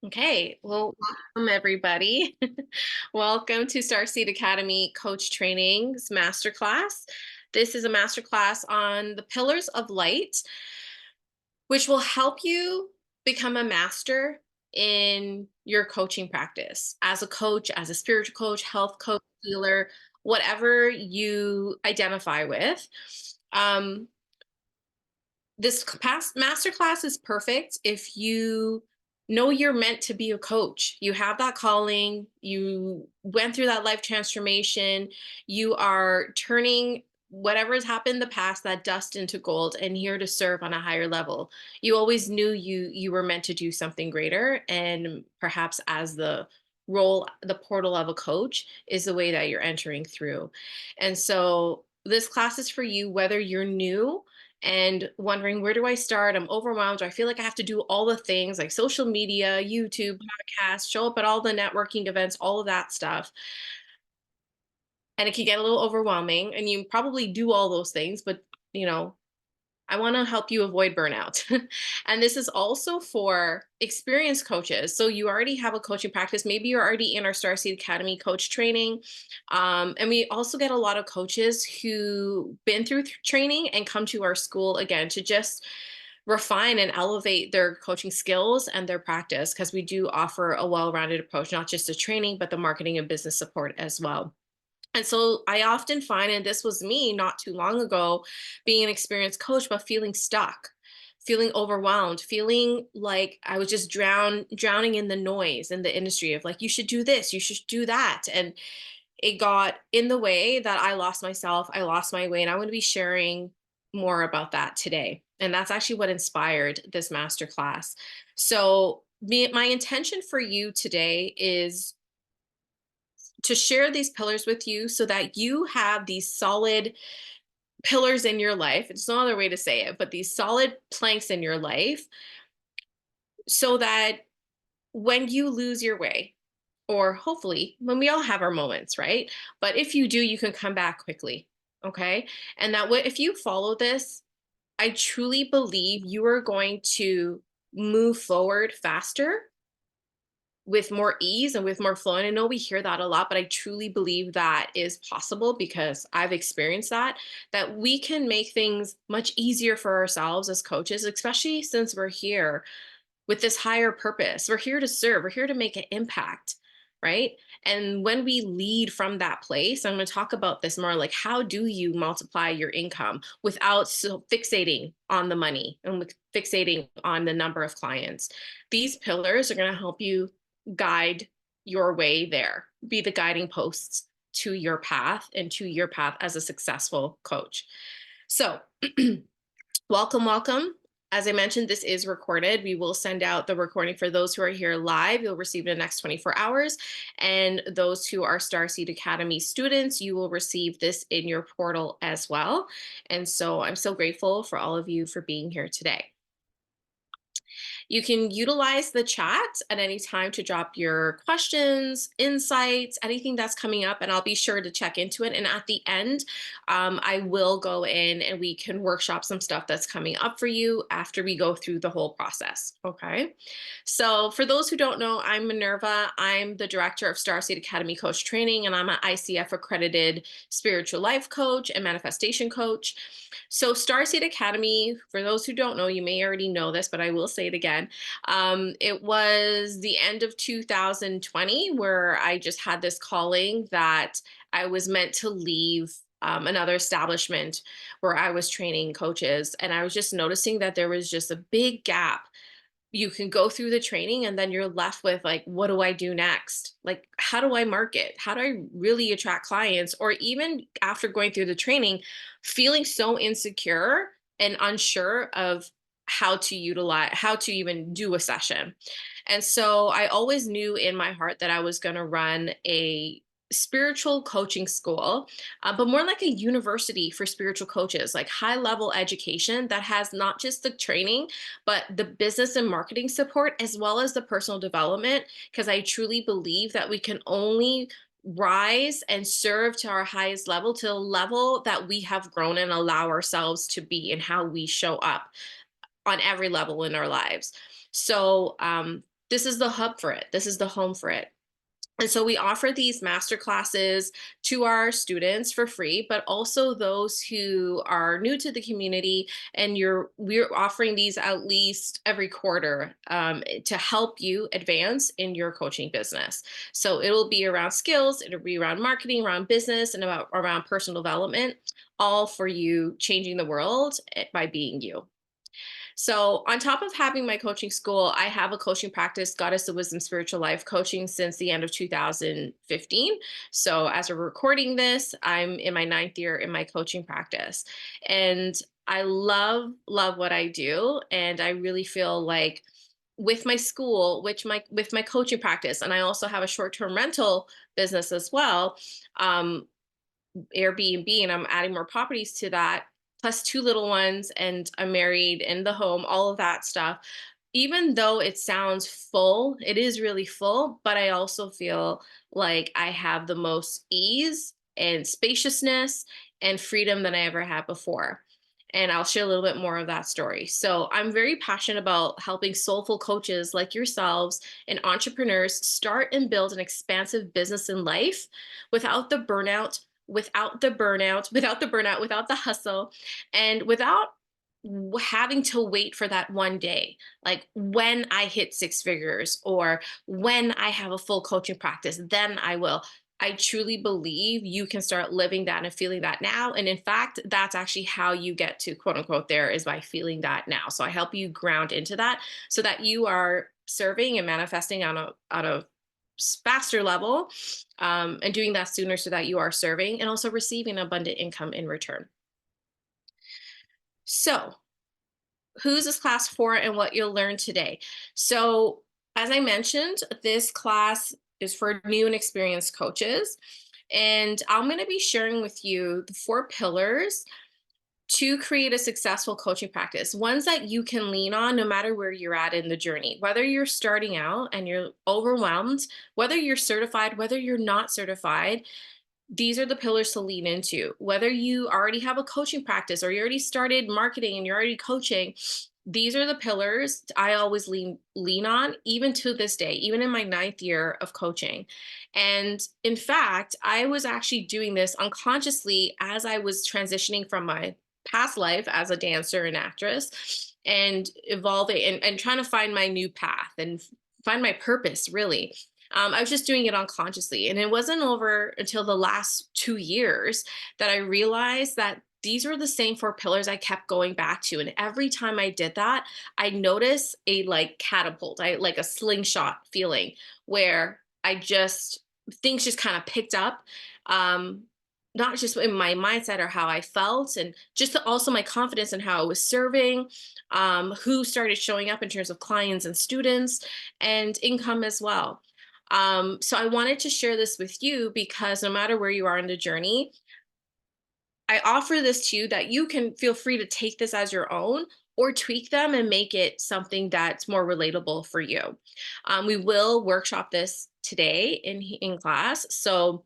Okay, well, welcome everybody. Welcome to Starseed Academy Coach Training's Masterclass. This is a masterclass on the pillars of light, which will help you become a master in your coaching practice as a coach, as a spiritual coach, health coach, healer, whatever you identify with. Um, this past masterclass is perfect if you know you're meant to be a coach. You have that calling, you went through that life transformation, you are turning whatever has happened in the past, that dust into gold, and here to serve on a higher level. You always knew you were meant to do something greater, and perhaps as the portal of a coach is the way that you're entering through. And so this class is for you whether you're new and wondering, where do I start? I'm overwhelmed. I feel like I have to do all the things like social media, YouTube, podcasts, show up at all the networking events, all of that stuff. And it can get a little overwhelming, and you probably do all those things, but you know, I want to help you avoid burnout. And this is also for experienced coaches. So you already have a coaching practice. Maybe you're already in our Starseed Academy coach training. And we also get a lot of coaches who been through training and come to our school again to just refine and elevate their coaching skills and their practice, because we do offer a well-rounded approach, not just to training, but the marketing and business support as well. And so I often find, and this was me not too long ago, being an experienced coach, but feeling stuck, feeling overwhelmed, feeling like I was just drowning in the noise in the industry of like, you should do this, you should do that. And it got in the way that I lost myself, I lost my way. And I want to be sharing more about that today. And that's actually what inspired this masterclass. So my intention for you today is to share these pillars with you so that you have these solid pillars in your life. It's no other way to say it, but these solid planks in your life so that when you lose your way, or hopefully when we all have our moments, right? But if you do, you can come back quickly. Okay. And that if you follow this, I truly believe you are going to move forward faster with more ease and with more flow. And I know we hear that a lot, but I truly believe that is possible because I've experienced that we can make things much easier for ourselves as coaches, especially since we're here with this higher purpose. We're here to serve, we're here to make an impact, right? And when we lead from that place, I'm going to talk about this more, like how do you multiply your income without fixating on the money and fixating on the number of clients. These pillars are going to help you guide your way there, be the guiding posts to your path and to your path as a successful coach. So welcome, welcome. As I mentioned, this is recorded. We will send out the recording for those who are here live. You'll receive it in the next 24 hours. And those who are Starseed Academy students, you will receive this in your portal as well. And so I'm so grateful for all of you for being here today. You can utilize the chat at any time to drop your questions, insights, anything that's coming up, and I'll be sure to check into it. And at the end, I will go in and we can workshop some stuff that's coming up for you after we go through the whole process. Okay. So for those who don't know, I'm Minerva. I'm the director of Starseed Academy Coach Training, and I'm an ICF accredited spiritual life coach and manifestation coach. So Starseed Academy, for those who don't know, you may already know this, but I will say it again. It was the end of 2020 where I just had this calling that I was meant to leave another establishment where I was training coaches. And I was just noticing that there was just a big gap. You can go through the training and then you're left with like, what do I do next? Like, how do I market? How do I really attract clients? Or even after going through the training, feeling so insecure and unsure of how to even do a session. And so I always knew in my heart that I was going to run a spiritual coaching school, but more like a university for spiritual coaches, like high level education that has not just the training, but the business and marketing support, as well as the personal development. Because I truly believe that we can only rise and serve to our highest level, to the level that we have grown and allow ourselves to be, and how we show up on every level in our lives. So this is the hub for it. This is the home for it. And so we offer these master classes to our students for free, but also those who are new to the community. And we're offering these at least every quarter to help you advance in your coaching business. So it'll be around skills, it'll be around marketing, around business, and around personal development, all for you changing the world by being you. So, on top of having my coaching school, I have a coaching practice, Goddess of Wisdom Spiritual Life Coaching, since the end of 2015. So, as we're recording this, I'm in my ninth year in my coaching practice. And I love what I do. And I really feel like with my school, with my coaching practice, and I also have a short-term rental business as well. Um, Airbnb, and I'm adding more properties to that, plus two little ones, and I'm married in the home, all of that stuff. Even though it sounds full, it is really full, but I also feel like I have the most ease and spaciousness and freedom than I ever had before. And I'll share a little bit more of that story. So, I'm very passionate about helping soulful coaches like yourselves and entrepreneurs start and build an expansive business in life without the burnout, without the hustle, and without having to wait for that one day, like when I hit six figures or when I have a full coaching practice, then I will. I truly believe you can start living that and feeling that now. And in fact, that's actually how you get to quote unquote there, is by feeling that now. So I help you ground into that so that you are serving and manifesting on a faster level, and doing that sooner so that you are serving and also receiving abundant income in return. So, who's this class for and what you'll learn today? So, as I mentioned, this class is for new and experienced coaches. And I'm going to be sharing with you the four pillars to create a successful coaching practice, ones that you can lean on no matter where you're at in the journey, whether you're starting out and you're overwhelmed, whether you're certified, whether you're not certified. These are the pillars to lean into. Whether you already have a coaching practice or you already started marketing and you're already coaching, these are the pillars I always lean on, even to this day, even in my ninth year of coaching. And in fact, I was actually doing this unconsciously as I was transitioning from my past life as a dancer and actress and evolving and trying to find my new path and find my purpose, really. I was just doing it unconsciously. And it wasn't over until the last 2 years that I realized that these were the same four pillars I kept going back to. And every time I did that, I noticed a like catapult, I like a slingshot feeling where things just kind of picked up. Um, not just in my mindset or how I felt, and just also my confidence in how I was serving, who started showing up in terms of clients and students, and income as well. So I wanted to share this with you because no matter where you are in the journey, I offer this to you that you can feel free to take this as your own or tweak them and make it something that's more relatable for you. We will workshop this today in class. So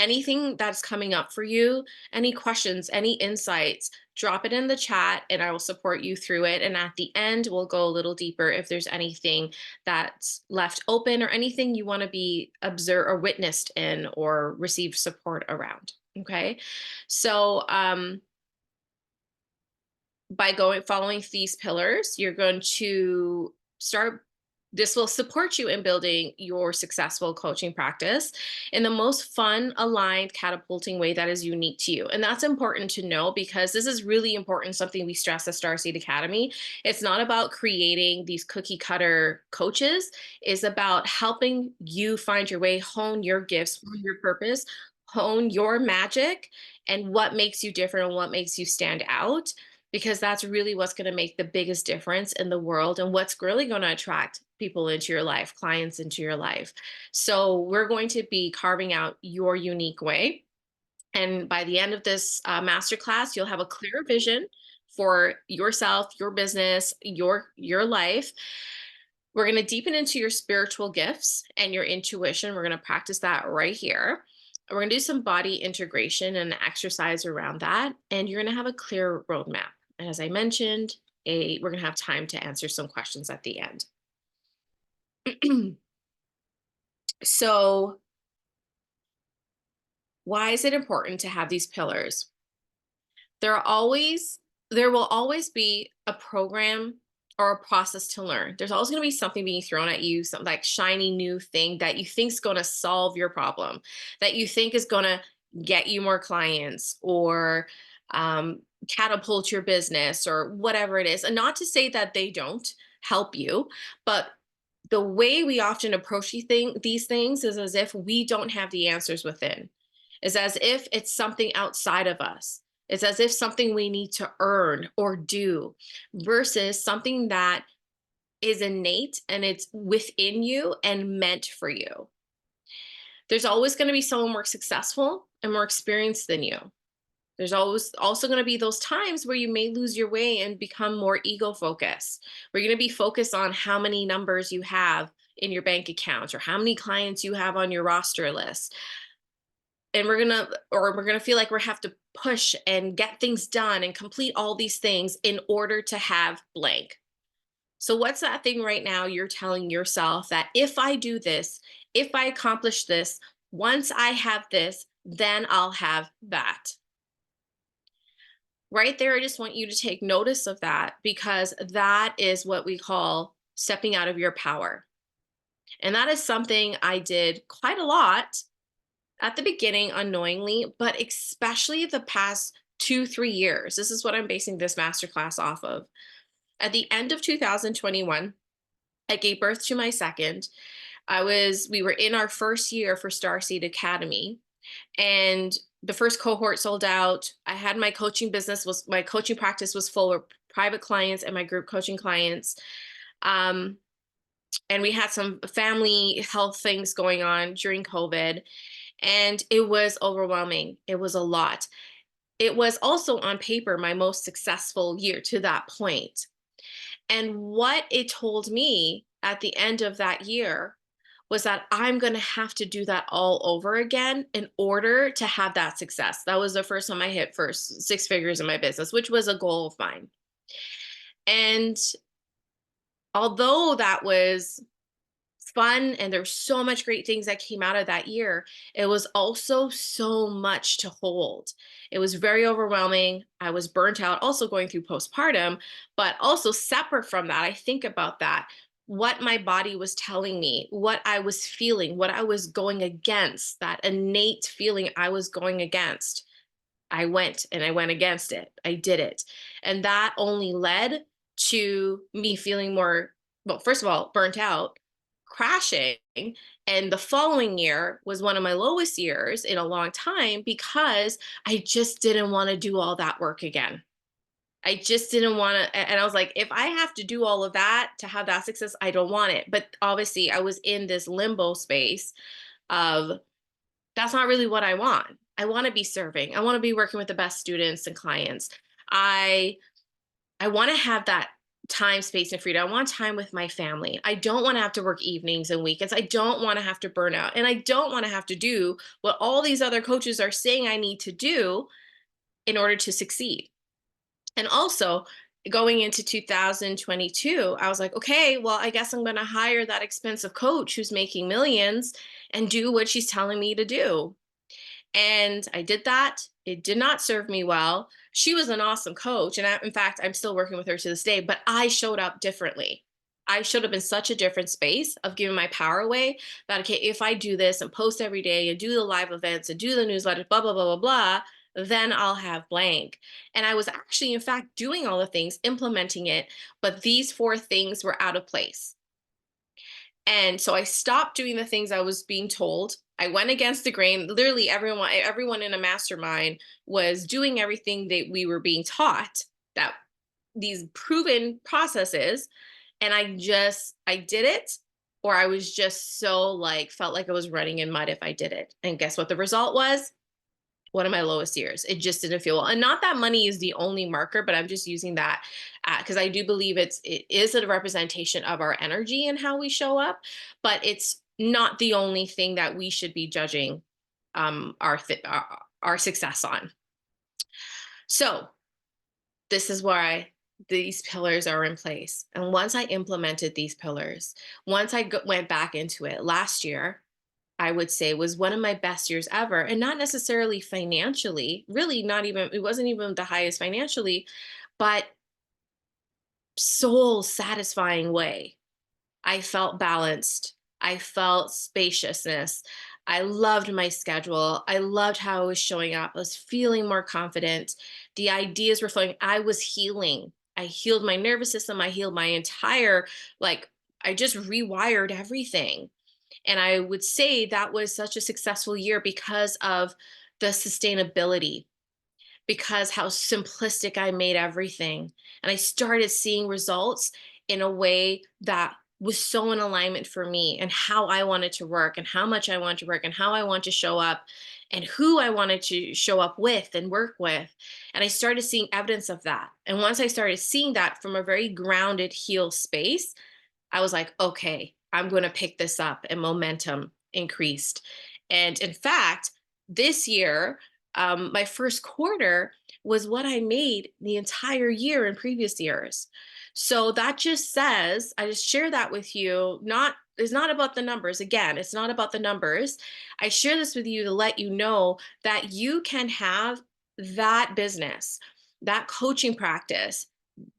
anything that's coming up for you, any questions, any insights, drop it in the chat and I will support you through it. And at the end, we'll go a little deeper if there's anything that's left open or anything you want to be observed or witnessed in or receive support around. Okay. So, by following these pillars, you're going to start. This will support you in building your successful coaching practice in the most fun, aligned, catapulting way that is unique to you. And that's important to know because this is really important, something we stress at Starseed Academy. It's not about creating these cookie cutter coaches, it's about helping you find your way, hone your gifts, hone your purpose, hone your magic, and what makes you different and what makes you stand out, because that's really what's going to make the biggest difference in the world and what's really going to attract people into your life, clients into your life. So we're going to be carving out your unique way. And by the end of this masterclass, you'll have a clear vision for yourself, your business, your life. We're going to deepen into your spiritual gifts and your intuition. We're going to practice that right here. We're going to do some body integration and exercise around that. And you're going to have a clear roadmap. And as I mentioned, we're going to have time to answer some questions at the end. So why is it important to have these pillars? There are always there will always be a program or a process to learn. There's always going to be something being thrown at you, some like shiny new thing that you think is going to solve your problem, that you think is going to get you more clients or um, catapult your business or whatever it is. And not to say that they don't help you, but the way we often approach these things is as if we don't have the answers within. Is as if it's something outside of us. It's as if something we need to earn or do versus something that is innate and it's within you and meant for you. There's always going to be someone more successful and more experienced than you. There's always also going to be those times where you may lose your way and become more ego focused. Where you're going to be focused on how many numbers you have in your bank account or how many clients you have on your roster list. And we're gonna feel like we have to push and get things done and complete all these things in order to have blank. So what's that thing right now you're telling yourself that if I do this, if I accomplish this, once I have this, then I'll have that. Right there, I just want you to take notice of that because that is what we call stepping out of your power. And that is something I did quite a lot at the beginning unknowingly, but especially the past 2, 3 years. This is what I'm basing this masterclass off of. At the end of 2021, I gave birth to my second. We were in our first year for Starseed Academy, and the first cohort sold out. I had my coaching practice was full of private clients and my group coaching clients. Um, and we had some family health things going on during COVID. And it was overwhelming. It was a lot. It was also on paper my most successful year to that point. And what it told me at the end of that year was that I'm going to have to do that all over again in order to have that success. That was the first time I hit first 6 figures in my business, which was a goal of mine. And although that was fun and there's so much great things that came out of that year, it was also so much to hold. It was very overwhelming. I was burnt out, also going through postpartum, but also separate from that, I think about that, what my body was telling me, what I was feeling, what I was going against, that innate feeling I was going against. I went and I went against it. I did it. And that only led to me feeling more, well, first of all, burnt out, crashing. And the following year was one of my lowest years in a long time because I just didn't want to do all that work again. I just didn't want to. And I was like, if I have to do all of that to have that success, I don't want it. But obviously, I was in this limbo space of that's not really what I want. I want to be serving. I want to be working with the best students and clients. I I want to have that time, space, and freedom. I want time with my family. I don't want to have to work evenings and weekends. I don't want to have to burn out. And I don't want to have to do what all these other coaches are saying I need to do in order to succeed. And also, going into 2022, I was like, okay, well, I guess I'm going to hire that expensive coach who's making millions and do what she's telling me to do. And I did that. It did not serve me well. She was an awesome coach. And in fact, I'm still working with her to this day, but I showed up differently. I showed up in such a different space of giving my power away that, okay, if I do this and post every day and do the live events and do the newsletter, blah, blah, blah, blah, blah, then I'll have blank. And I was actually, in fact, doing all the things, implementing it, but these 4 things were out of place. And so I stopped doing the things I was being told. I went against the grain. Literally everyone in a mastermind was doing everything that we were being taught, that these proven processes, and I did it, or I was just so like felt like I was running in mud if I did it. And guess what the result was? One of my lowest years. It just didn't feel well. And not that money is the only marker, but I'm just using that because I do believe it is a representation of our energy and how we show up, but it's not the only thing that we should be judging our success on. So this is why these pillars are in place. And once I implemented these pillars, once I went back into it last year, I would say was one of my best years ever. And not necessarily financially, really, not even, it wasn't even the highest financially, but soul satisfying way. I felt balanced. I felt spaciousness. I loved my schedule. I loved how I was showing up. I was feeling more confident. The ideas were flowing. I was healing. I healed my nervous system. I healed my entire, like, I just rewired everything. And I would say that was such a successful year because of the sustainability, because how simplistic I made everything. And I started seeing results in a way that was so in alignment for me and how I wanted to work and how much I wanted to work and how I want to show up and who I wanted to show up with and work with. And I started seeing evidence of that. And once I started seeing that from a very grounded, healed space, I was like, okay, I'm going to pick this up, and momentum increased. And in fact, this year, my first quarter was what I made the entire year in previous years. So that just says, I just share that with you. It's not about the numbers. Again, it's not about the numbers. I share this with you to let you know that you can have that business, that coaching practice,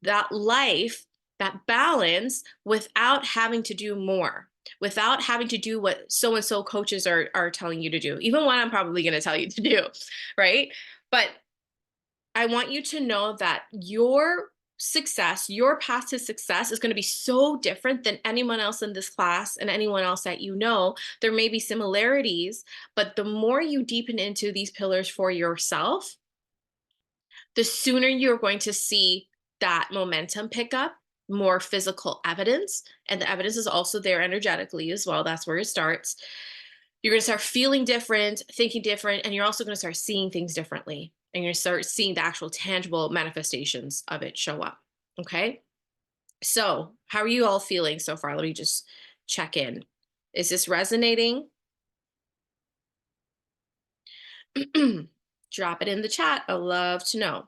that life, that balance without having to do more, without having to do what so and so coaches are telling you to do, even what I'm probably going to tell you to do, right? But I want you to know that your success, your path to success is going to be so different than anyone else in this class and anyone else that you know. There may be similarities, but the more you deepen into these pillars for yourself, the sooner you're going to see that momentum pick up, more physical evidence. And the evidence is also there energetically as well. That's where it starts. You're going to start feeling different, thinking different, and you're also going to start seeing things differently. And you're going to start seeing the actual tangible manifestations of it show up. Okay. So, how are you all feeling so far? Let me just check in. Is this resonating? Drop it in the chat. I love to know.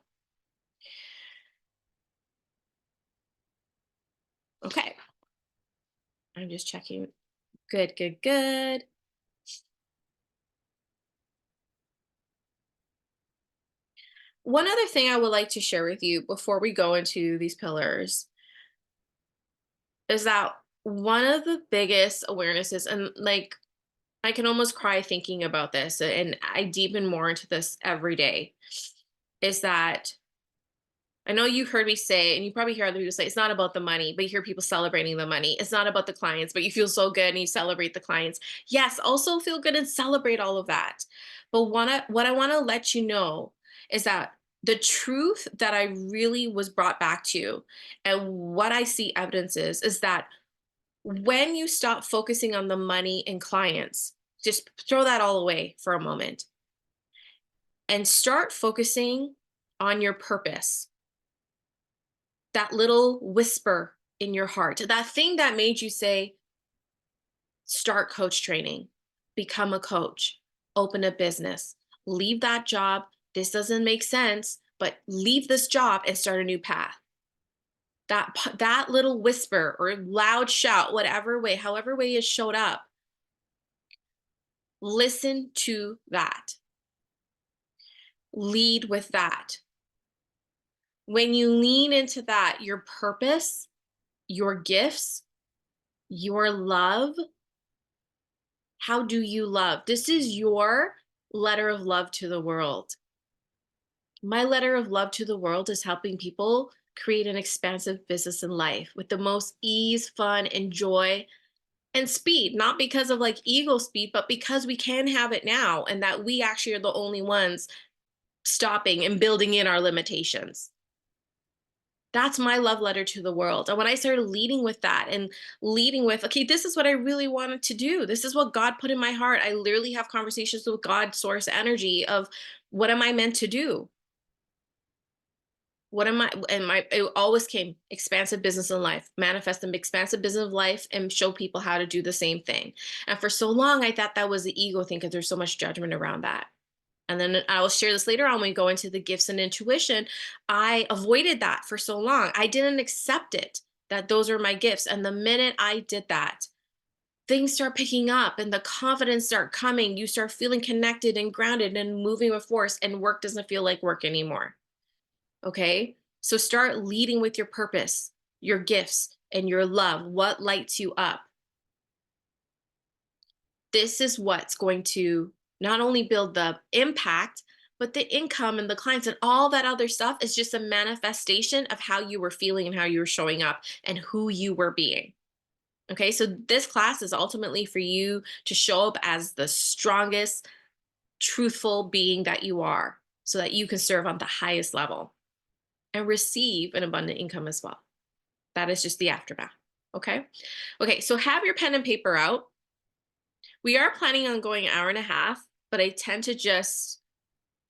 Okay. I'm just checking. Good, good, good. One other thing I would like to share with you before we go into these pillars is that one of the biggest awarenesses, and like I can almost cry thinking about this, and I deepen more into this every day, is that I know you heard me say, and you probably hear other people say, it's not about the money, but you hear people celebrating the money. It's not about the clients, but you feel so good and you celebrate the clients. Yes, also feel good and celebrate all of that. But what I want to let you know is that the truth that I really was brought back to, and what I see evidence is that when you stop focusing on the money and clients, just throw that all away for a moment and start focusing on your purpose, that little whisper in your heart, that thing that made you say, start coach training, become a coach, open a business, leave that job. This doesn't make sense, but leave this job and start a new path. That little whisper or loud shout, whatever way, however way it showed up, listen to that. Lead with that. When you lean into that, your purpose, your gifts, your love, how do you love? This is your letter of love to the world. My letter of love to the world is helping people create an expansive business in life with the most ease, fun, and joy and speed, not because of like ego speed, but because we can have it now and that we actually are the only ones stopping and building in our limitations. That's my love letter to the world. And when I started leading with that and leading with, okay, this is what I really wanted to do. This is what God put in my heart. I literally have conversations with God, source energy of what am I meant to do? What am I? And it always came expansive business in life, manifest an expansive business of life and show people how to do the same thing. And for so long, I thought that was the ego thing because there's so much judgment around that. And then I will share this later on when we go into the gifts and intuition. I avoided that for so long. I didn't accept it, that those are my gifts. And the minute I did that, things start picking up and the confidence start coming. You start feeling connected and grounded and moving with force, and work doesn't feel like work anymore. Okay. So start leading with your purpose, your gifts, and your love. What lights you up? This is what's going to not only build the impact, but the income and the clients and all that other stuff is just a manifestation of how you were feeling and how you were showing up and who you were being. Okay, so this class is ultimately for you to show up as the strongest, truthful being that you are so that you can serve on the highest level and receive an abundant income as well. That is just the aftermath. Okay. Okay, so have your pen and paper out. We are planning on going an hour and a half, but I tend to just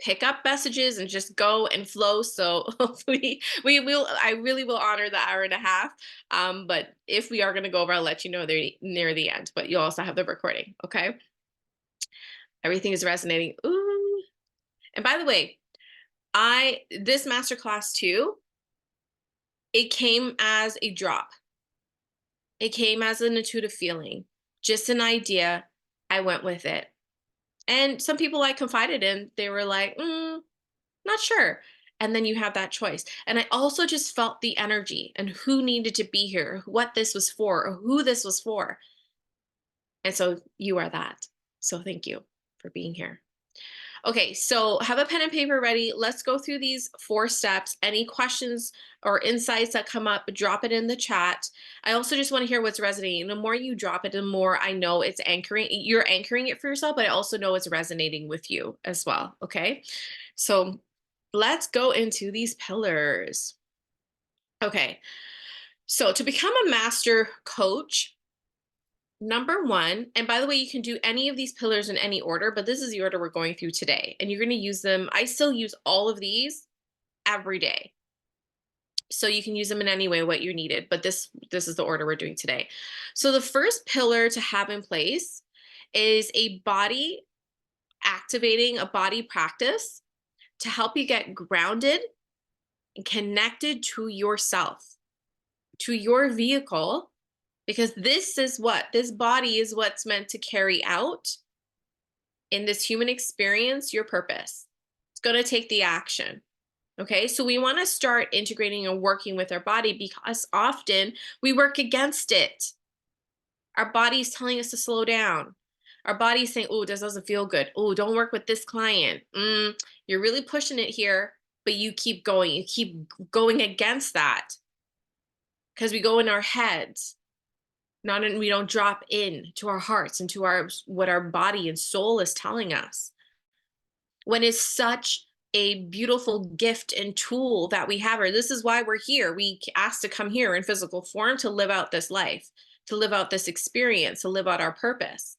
pick up messages and just go and flow. So hopefully I really will honor the hour and a half. But if we are going to go over, I'll let you know there near the end, but you'll also have the recording. Okay. Everything is resonating. Ooh. And by the way, this masterclass too, it came as a drop. It came as an intuitive feeling, just an idea. I went with it. And some people I confided in, they were like, not sure. And then you have that choice. And I also just felt the energy and who needed to be here, what this was for, or who this was for. And so you are that. So thank you for being here. Okay, so have a pen and paper ready. Let's go through these 4 steps. Any questions or insights that come up, drop it in the chat. I also just want to hear what's resonating. The more you drop it, the more I know it's anchoring. You're anchoring it for yourself, but I also know it's resonating with you as well. Okay, so let's go into these pillars. Okay, so to become a master coach, number 1, and by the way, you can do any of these pillars in any order, but this is the order we're going through today. And you're going to use them. I still use all of these every day. So you can use them in any way what you needed, but this is the order we're doing today. So the first pillar to have in place is a body activating, a body practice to help you get grounded and connected to yourself, to your vehicle, because this body is what's meant to carry out in this human experience your purpose. It's going to take the action. Okay, so we want to start integrating and working with our body because often we work against it. Our body is telling us to slow down. Our body is saying, oh, this doesn't feel good. Oh, don't work with this client. You're really pushing it here, but you keep going. You keep going against that because we go in our heads. We don't drop in to our hearts and to what our body and soul is telling us. When it's such a beautiful gift and tool that we have, or this is why we're here. We asked to come here in physical form to live out this life, to live out this experience, to live out our purpose.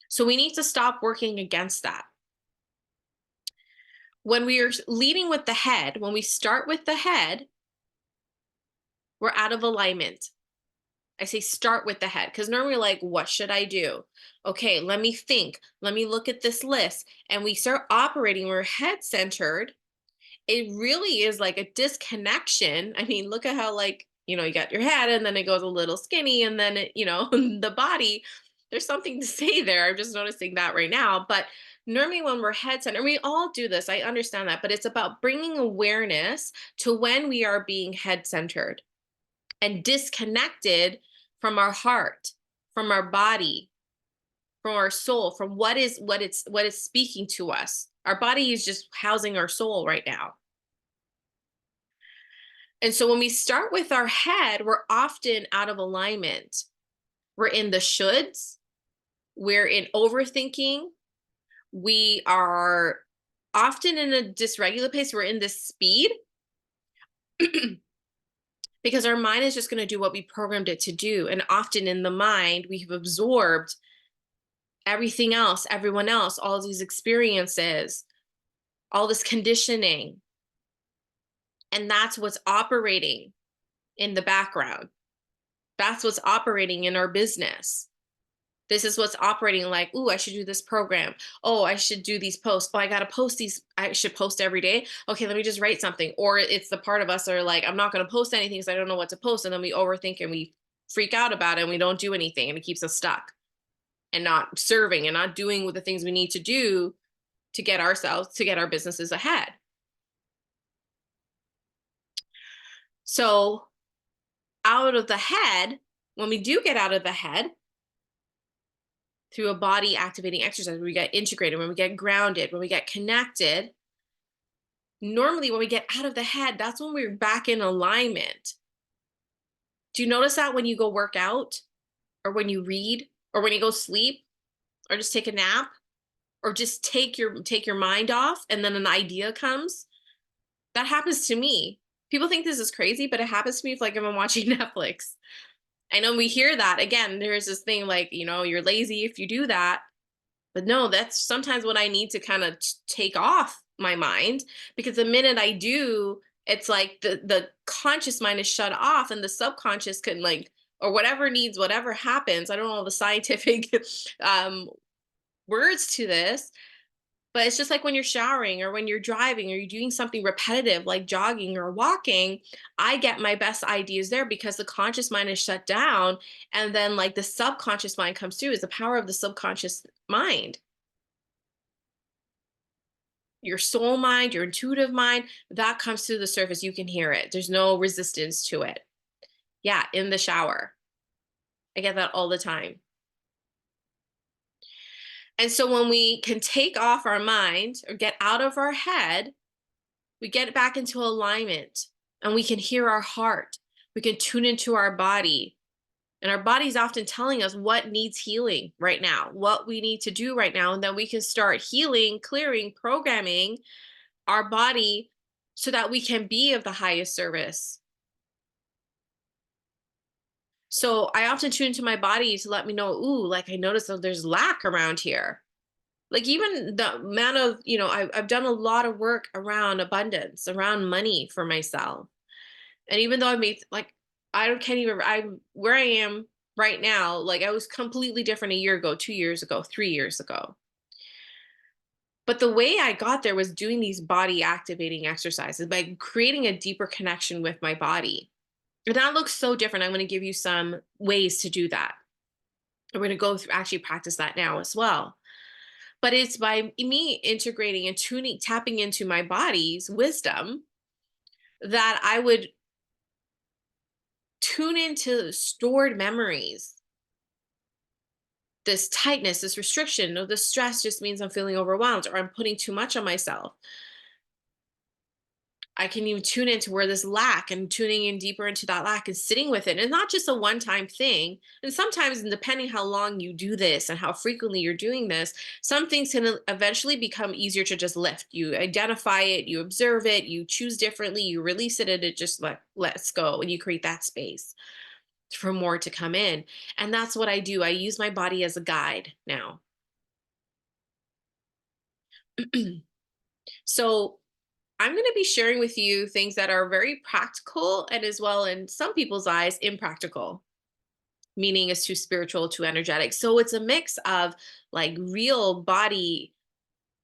So we need to stop working against that. When we are leading with the head, when we start with the head, we're out of alignment. I say start with the head because normally we're like, what should I do? Okay, let me think. Let me look at this list. And we start operating, we're head centered. It really is like a disconnection. I mean, look at how you got your head and then it goes a little skinny and then the body, there's something to say there. I'm just noticing that right now. But normally when we're head centered, we all do this. I understand that, but it's about bringing awareness to when we are being head centered and disconnected from our heart, from our body, from our soul, from what is speaking to us. Our body is just housing our soul right now. And so when we start with our head, we're often out of alignment. We're in the shoulds, we're in overthinking, we are often in a dysregulated place. We're in this speed because our mind is just going to do what we programmed it to do. And often in the mind, we have absorbed everything else, everyone else, all these experiences, all this conditioning. And that's what's operating in the background. That's what's operating in our business. This is what's operating like, ooh, I should do this program. Oh, I should do these posts. Oh, I got to post these. I should post every day. Okay, let me just write something. Or it's the part of us that are like, I'm not going to post anything because I don't know what to post. And then we overthink and we freak out about it and we don't do anything and it keeps us stuck and not serving and not doing with the things we need to do to get ourselves, to get our businesses ahead. So, out of the head, when we do get out of the head, through a body activating exercise, when we get integrated, when we get grounded, when we get connected, normally when we get out of the head, that's when we're back in alignment. Do you notice that when you go work out or when you read or when you go sleep or just take a nap or just take your mind off and then an idea comes? That happens to me. People think this is crazy, but it happens to me if like I'm watching Netflix. I know we hear that again. There's this thing like, you're lazy if you do that. But no, that's sometimes what I need to kind of take off my mind, because the minute I do, it's like the conscious mind is shut off and the subconscious can like, or whatever needs, whatever happens. I don't know all the scientific um words to this, but it's just like when you're showering or when you're driving or you're doing something repetitive like jogging or walking, I get my best ideas there because the conscious mind is shut down. And then like the subconscious mind comes through, is the power of the subconscious mind. Your soul mind, your intuitive mind, that comes through the surface. You can hear it. There's no resistance to it. Yeah, in the shower. I get that all the time. And so when we can take off our mind or get out of our head, we get back into alignment and we can hear our heart. We can tune into our body. And our body's often telling us what needs healing right now, what we need to do right now. And then we can start healing, clearing, programming our body so that we can be of the highest service. So I often tune into my body to let me know, ooh, like I notice that there's lack around here. Like even the amount of, I've done a lot of work around abundance, around money for myself. And even though I made like, can't even, I'm where I am right now, like I was completely different a year ago, 2 years ago, 3 years ago. But the way I got there was doing these body activating exercises by creating a deeper connection with my body. And that looks so different. I'm going to give you some ways to do that. And we're going to go through actually practice that now as well. But it's by me integrating and tapping into my body's wisdom that I would tune into stored memories. This tightness, this restriction, or this stress just means I'm feeling overwhelmed or I'm putting too much on myself. I can even tune into where this lack and tuning in deeper into that lack and sitting with it. And not just a one-time thing. And sometimes, and depending how long you do this and how frequently you're doing this, some things can eventually become easier to just lift. You identify it, you observe it, you choose differently, you release it, and it just lets go. And you create that space for more to come in. And that's what I do. I use my body as a guide now. So I'm going to be sharing with you things that are very practical and as well in some people's eyes impractical, meaning it's too spiritual, too energetic. So it's a mix of like real body,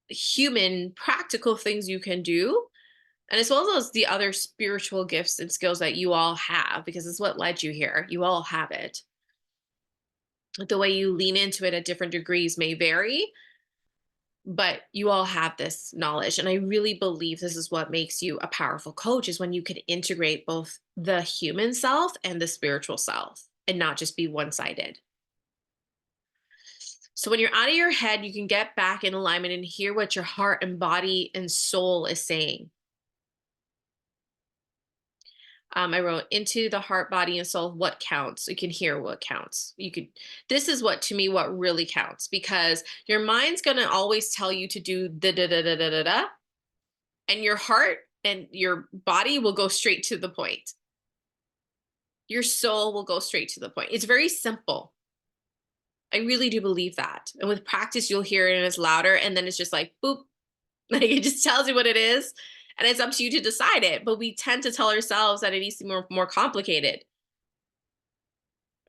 human, practical things you can do, and as well as the other spiritual gifts and skills that you all have, because it's what led you here. You all have it. The way you lean into it at different degrees may vary, but you all have this knowledge, and I really believe this is what makes you a powerful coach, is when you can integrate both the human self and the spiritual self and not just be one-sided. So when you're out of your head, you can get back in alignment and hear what your heart and body and soul is saying. I wrote into the heart, body, and soul, what counts. You can hear what counts. This is what, to me, what really counts, because your mind's going to always tell you to do da da da da da da da. And your heart and your body will go straight to the point. Your soul will go straight to the point. It's very simple. I really do believe that. And with practice, you'll hear it and it's louder. And then it's just like, boop. Like it just tells you what it is. And it's up to you to decide it. But we tend to tell ourselves that it needs to be more complicated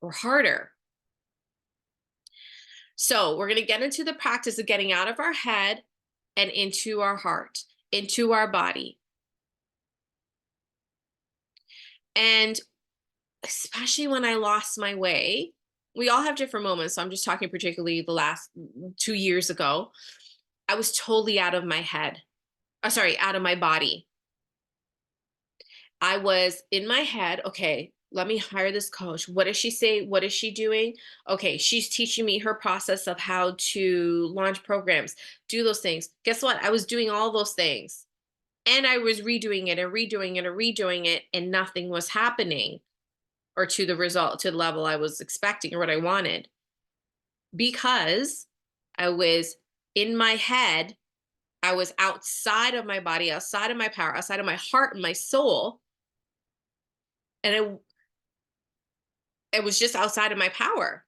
or harder. So we're going to get into the practice of getting out of our head and into our heart, into our body. And especially when I lost my way, we all have different moments. So I'm just talking particularly the last 2 years ago. I was totally out of my head. Sorry, out of my body. I was in my head, okay, let me hire this coach. What does she say? What is she doing? Okay, she's teaching me her process of how to launch programs, do those things. Guess what? I was doing all those things and I was redoing it and redoing it and redoing it, and nothing was happening or to the result, to the level I was expecting or what I wanted because I was in my head. I was outside of my body, outside of my power, outside of my heart and my soul. And it was just outside of my power.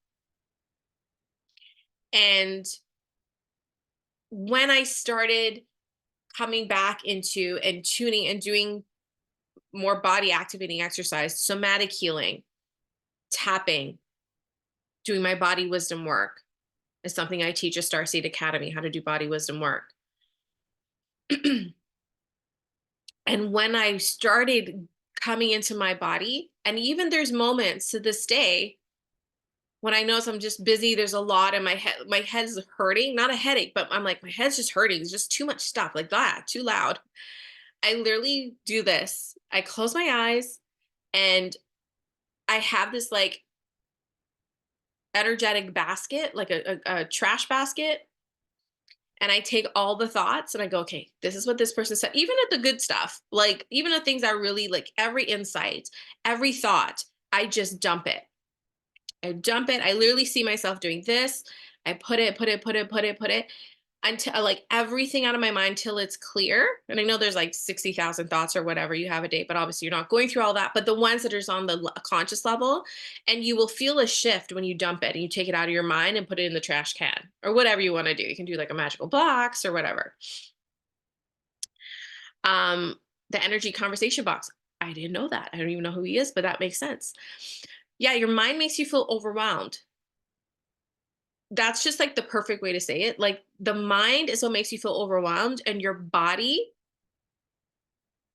And when I started coming back into and tuning and doing more body activating exercise, somatic healing, tapping, doing my body wisdom work is something I teach at Starseed Academy, how to do body wisdom work. And when I started coming into my body, and even there's moments to this day when I notice I'm just busy, there's a lot in my head. My head's hurting, not a headache, but I'm like, my head's just hurting. It's just too much stuff, like that, too loud. I literally do this. I close my eyes and I have this like energetic basket, like a trash basket. And I take all the thoughts and I go, okay, this is what this person said. Even at the good stuff, like even the things that really like every insight, every thought, I just dump it. I dump it. I literally see myself doing this. I put it until like everything out of my mind till it's clear. And I know there's like 60,000 thoughts or whatever you have a day, but obviously you're not going through all that. But the ones that are on the conscious level, and you will feel a shift when you dump it and you take it out of your mind and put it in the trash can or whatever you want to do. You can do like a magical box or whatever. Um, the energy conversation box. I didn't know that. I don't even know who he is, but that makes sense. Yeah, your mind makes you feel overwhelmed. That's just like the perfect way to say it. Like the mind is what makes you feel overwhelmed, and your body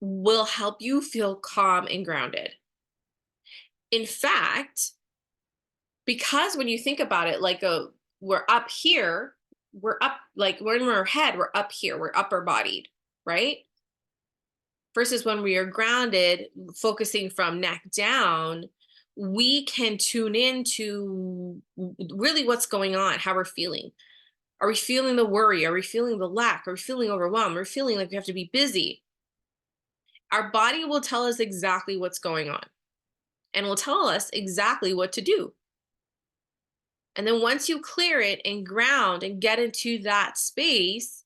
will help you feel calm and grounded. In fact, because when you think about it, like we're up here, we're up, like we're in our head, we're up here, we're upper bodied, right? Versus when we are grounded, focusing from neck down, we can tune into really what's going on, how we're feeling. Are we feeling the worry? Are we feeling the lack? Are we feeling overwhelmed? Are we feeling like we have to be busy? Our body will tell us exactly what's going on and will tell us exactly what to do. And then once you clear it and ground and get into that space,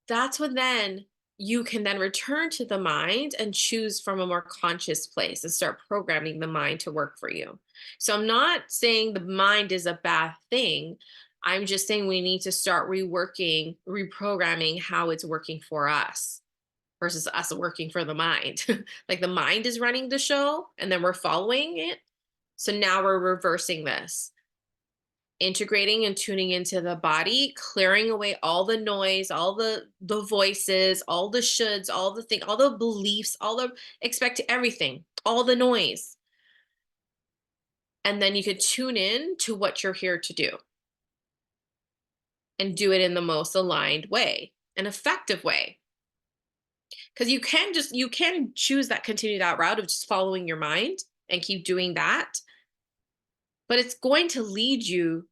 that's when then you can then return to the mind and choose from a more conscious place and start programming the mind to work for you. So I'm not saying the mind is a bad thing. I'm just saying we need to start reworking, reprogramming how it's working for us versus us working for the mind. Like the mind is running the show and then we're following it. So now we're reversing this, integrating and tuning into the body, clearing away all the noise, all the voices, all the shoulds, all the thing, all the beliefs, all the expect everything, all the noise. And then you could tune in to what you're here to do and do it in the most aligned way, an effective way. Because you can choose that, continue that route of just following your mind and keep doing that. But it's going to lead you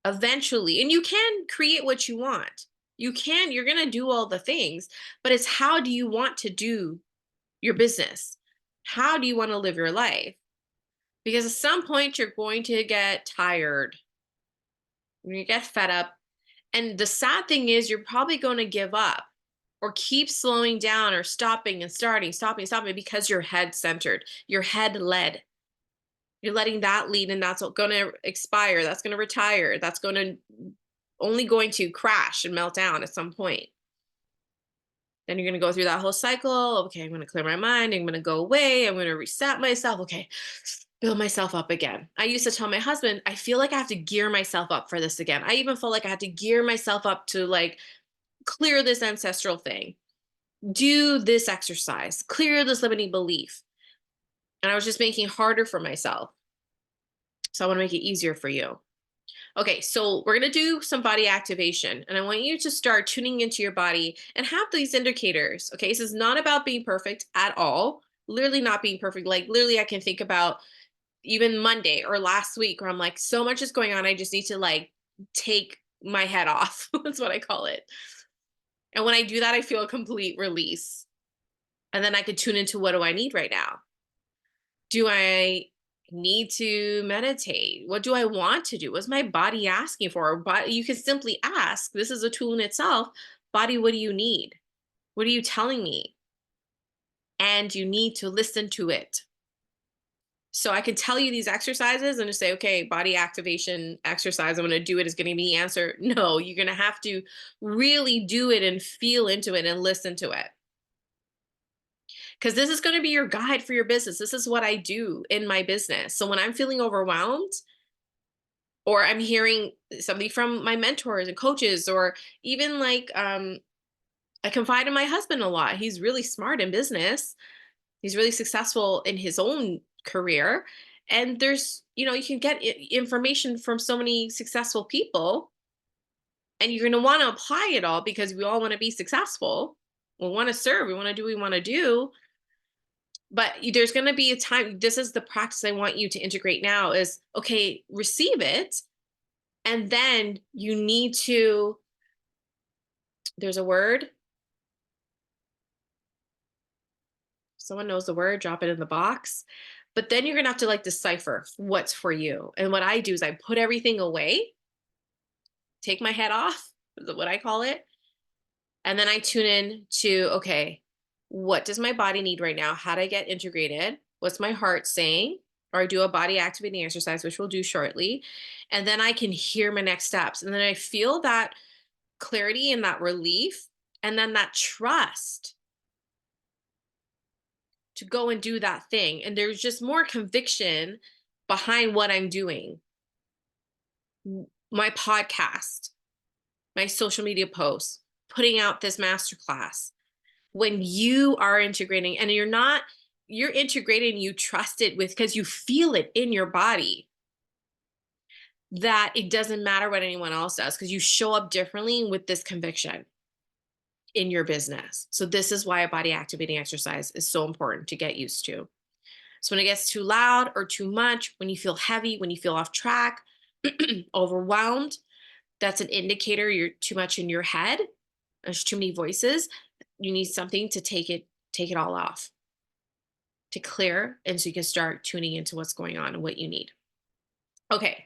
eventually, and you can create what you want. You're going to do all the things, but it's how do you want to do your business? How do you want to live your life? Because at some point you're going to get tired. You get fed up. And the sad thing is you're probably going to give up or keep slowing down or stopping and starting, stopping because you're head centered, you're head led. You're letting that lead, and that's going to expire. That's going to retire. That's going to only going to crash and melt down at some point. Then you're going to go through that whole cycle. Okay, I'm going to clear my mind. I'm going to go away. I'm going to reset myself. Okay, build myself up again. I used to tell my husband, I feel like I have to gear myself up for this again. I even felt like I had to gear myself up to like clear this ancestral thing, do this exercise, clear this limiting belief. And I was just making it harder for myself. So I want to make it easier for you. Okay, so we're going to do some body activation, and I want you to start tuning into your body and have these indicators. Okay, this is not about being perfect at all. Literally not being perfect. Like, literally, I can think about even Monday or last week where I'm like, so much is going on. I just need to like take my head off. That's what I call it. And when I do that, I feel a complete release. And then I could tune into what do I need right now? Do I need to meditate? What do I want to do? What's my body asking for? But you can simply ask. This is a tool in itself. Body, what do you need? What are you telling me? And you need to listen to it. So I can tell you these exercises and just say, okay, body activation exercise, I'm going to do it is going to be the answer. No, you're going to have to really do it and feel into it and listen to it. Because this is going to be your guide for your business. This is what I do in my business. So when I'm feeling overwhelmed, or I'm hearing something from my mentors and coaches, or even like I confide in my husband a lot. He's really smart in business. He's really successful in his own career. And there's, you can get information from so many successful people, and you're going to want to apply it all because we all want to be successful. We want to serve, we want to do what we want to do. But there's going to be a time. This is the practice I want you to integrate now is okay, receive it. And then you need to, there's a word. Someone knows the word, drop it in the box. But then you're going to have to like decipher what's for you. And what I do is I put everything away, take my head off, is what I call it. And then I tune in to, okay, what does my body need right now? How do I get integrated? What's my heart saying? Or I do a body activating exercise, which we'll do shortly. And then I can hear my next steps. And then I feel that clarity and that relief, and then that trust to go and do that thing. And there's just more conviction behind what I'm doing. My podcast, my social media posts, putting out this masterclass. When you are integrating and you're integrating, you trust it with because you feel it in your body that it doesn't matter what anyone else does because you show up differently with this conviction in your business. So this is why a body activating exercise is so important to get used to. So when it gets too loud or too much, when you feel heavy, when you feel off track, overwhelmed, that's an indicator you're too much in your head. There's too many voices. You need something to take it all off, to clear, and so you can start tuning into what's going on and what you need. Okay.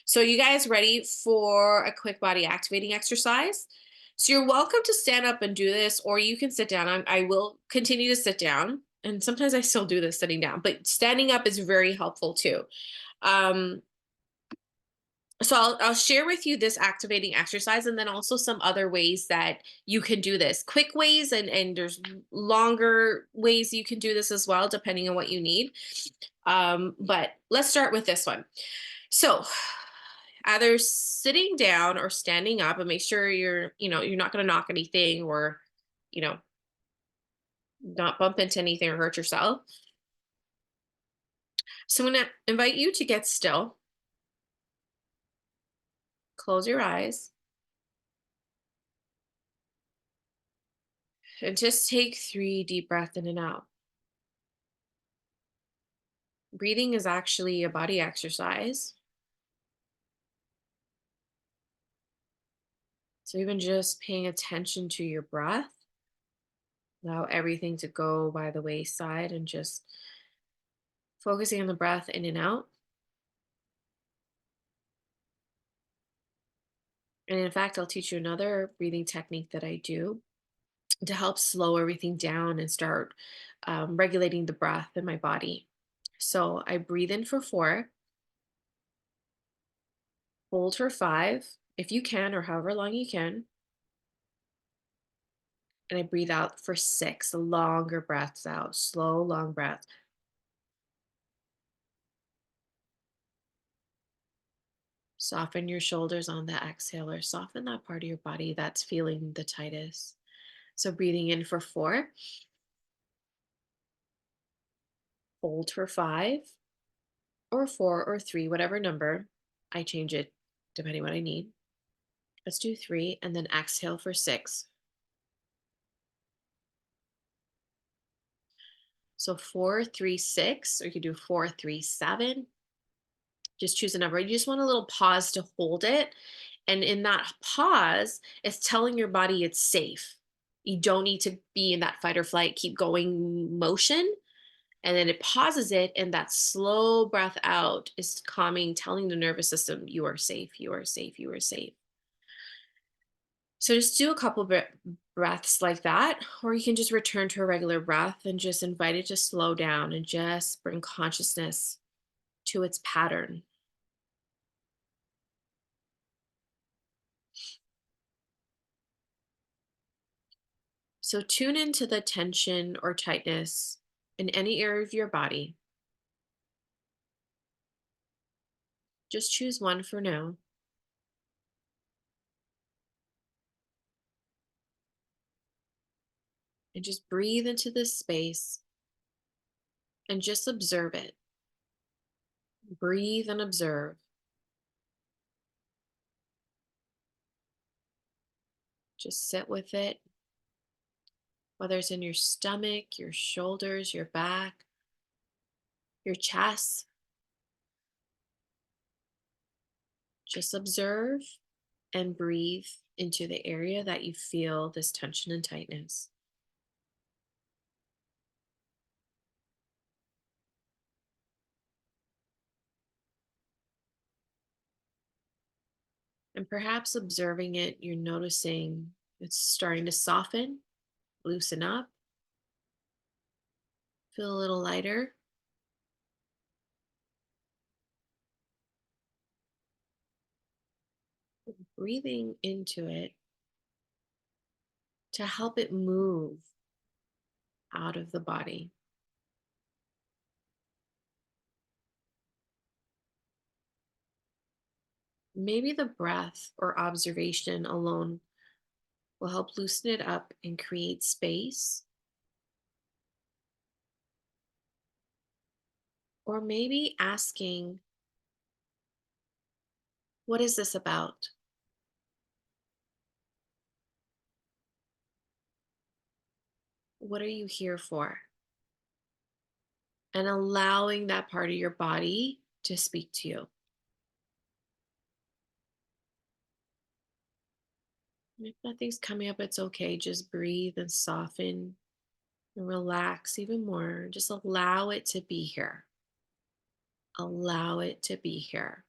So you guys ready for a quick body activating exercise? So you're welcome to stand up and do this, or you can sit down. I will continue to sit down. And sometimes I still do this sitting down, but standing up is very helpful too. Um, so I'll share with you this activating exercise and then also some other ways that you can do this. Quick ways and there's longer ways you can do this as well, depending on what you need. But let's start with this one. So either sitting down or standing up, and make sure you're not going to knock anything or, you know, not bump into anything or hurt yourself. So I'm going to invite you to get still, close your eyes, and just take 3 deep breaths in and out. Breathing is actually a body exercise. So even just paying attention to your breath, allow everything to go by the wayside and just focusing on the breath in and out. And in fact, I'll teach you another breathing technique that I do to help slow everything down and start regulating the breath in my body. So I breathe in for 4, hold for 5, if you can, or however long you can. And I breathe out for 6, longer breaths out, slow, long breath. Soften your shoulders on the exhaler. Soften that part of your body that's feeling the tightest. So breathing in for 4, hold for 5, or 4 or 3, whatever number. I change it depending what I need. Let's do 3 and then exhale for 6. So 4, 3, 6, or you could do 4, 3, 7. Just choose a number. You just want a little pause to hold it. And in that pause, it's telling your body it's safe. You don't need to be in that fight or flight, keep going motion. And then it pauses it, and that slow breath out is calming, telling the nervous system, you are safe, you are safe, you are safe. So just do a couple breaths like that, or you can just return to a regular breath and just invite it to slow down and just bring consciousness to its pattern. So tune into the tension or tightness in any area of your body. Just choose one for now and just breathe into this space and just observe it. Breathe and observe. Just sit with it, whether it's in your stomach, your shoulders, your back, your chest. Just observe and breathe into the area that you feel this tension and tightness. And perhaps observing it, you're noticing it's starting to soften, loosen up, feel a little lighter. Breathing into it to help it move out of the body. Maybe the breath or observation alone will help loosen it up and create space. Or maybe asking, what is this about? What are you here for? And allowing that part of your body to speak to you. If nothing's coming up, it's okay. Just breathe and soften and relax even more. Just allow it to be here. Allow it to be here.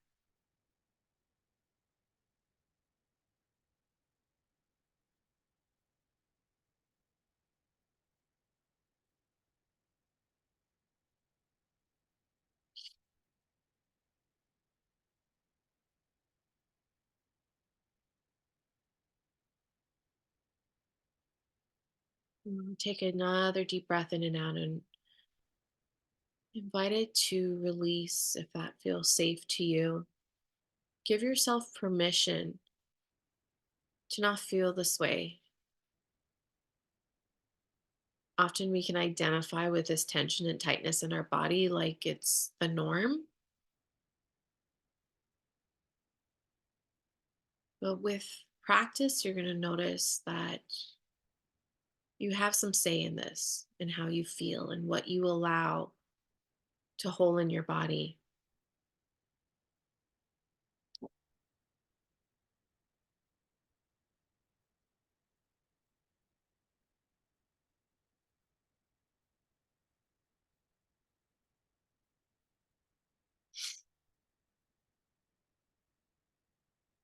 Take another deep breath in and out and invite it to release if that feels safe to you. Give yourself permission to not feel this way. Often we can identify with this tension and tightness in our body like it's the norm. But with practice, you're going to notice that you have some say in this and how you feel and what you allow to hold in your body.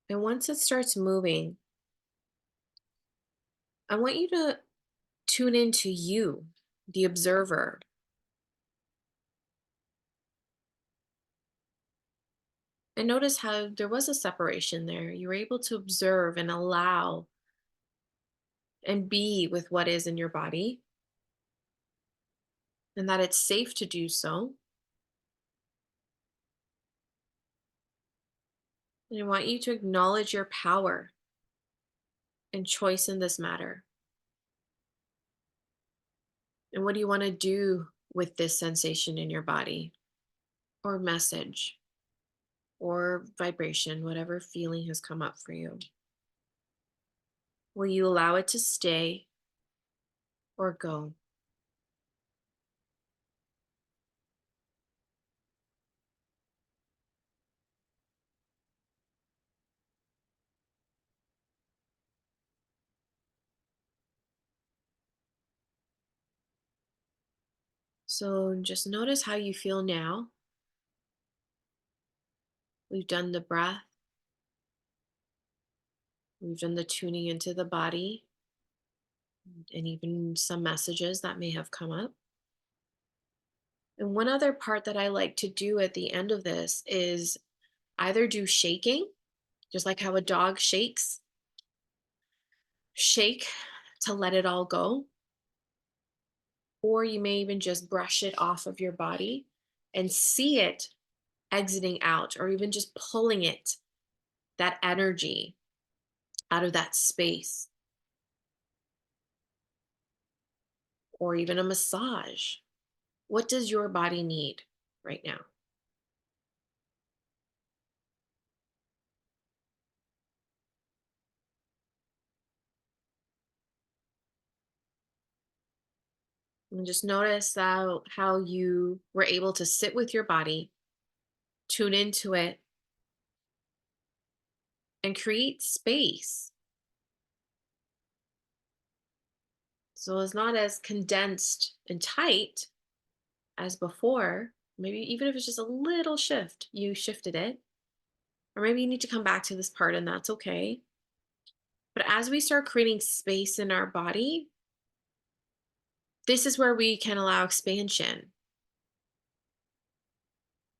And once it starts moving, I want you to tune into you, the observer, and notice how there was a separation there. You were able to observe and allow and be with what is in your body, and that it's safe to do so. And I want you to acknowledge your power and choice in this matter. And what do you want to do with this sensation in your body, or message, or vibration, whatever feeling has come up for you? Will you allow it to stay or go? So just notice how you feel now. We've done the breath, we've done the tuning into the body, and even some messages that may have come up. And one other part that I like to do at the end of this is either do shaking, just like how a dog shakes, shake to let it all go, or you may even just brush it off of your body and see it exiting out, or even just pulling it, that energy out of that space, or even a massage. What does your body need right now? And just notice how you were able to sit with your body, tune into it, and create space. So it's not as condensed and tight as before. Maybe even if it's just a little shift, you shifted it. Or maybe you need to come back to this part, and that's okay. But as we start creating space in our body, this is where we can allow expansion.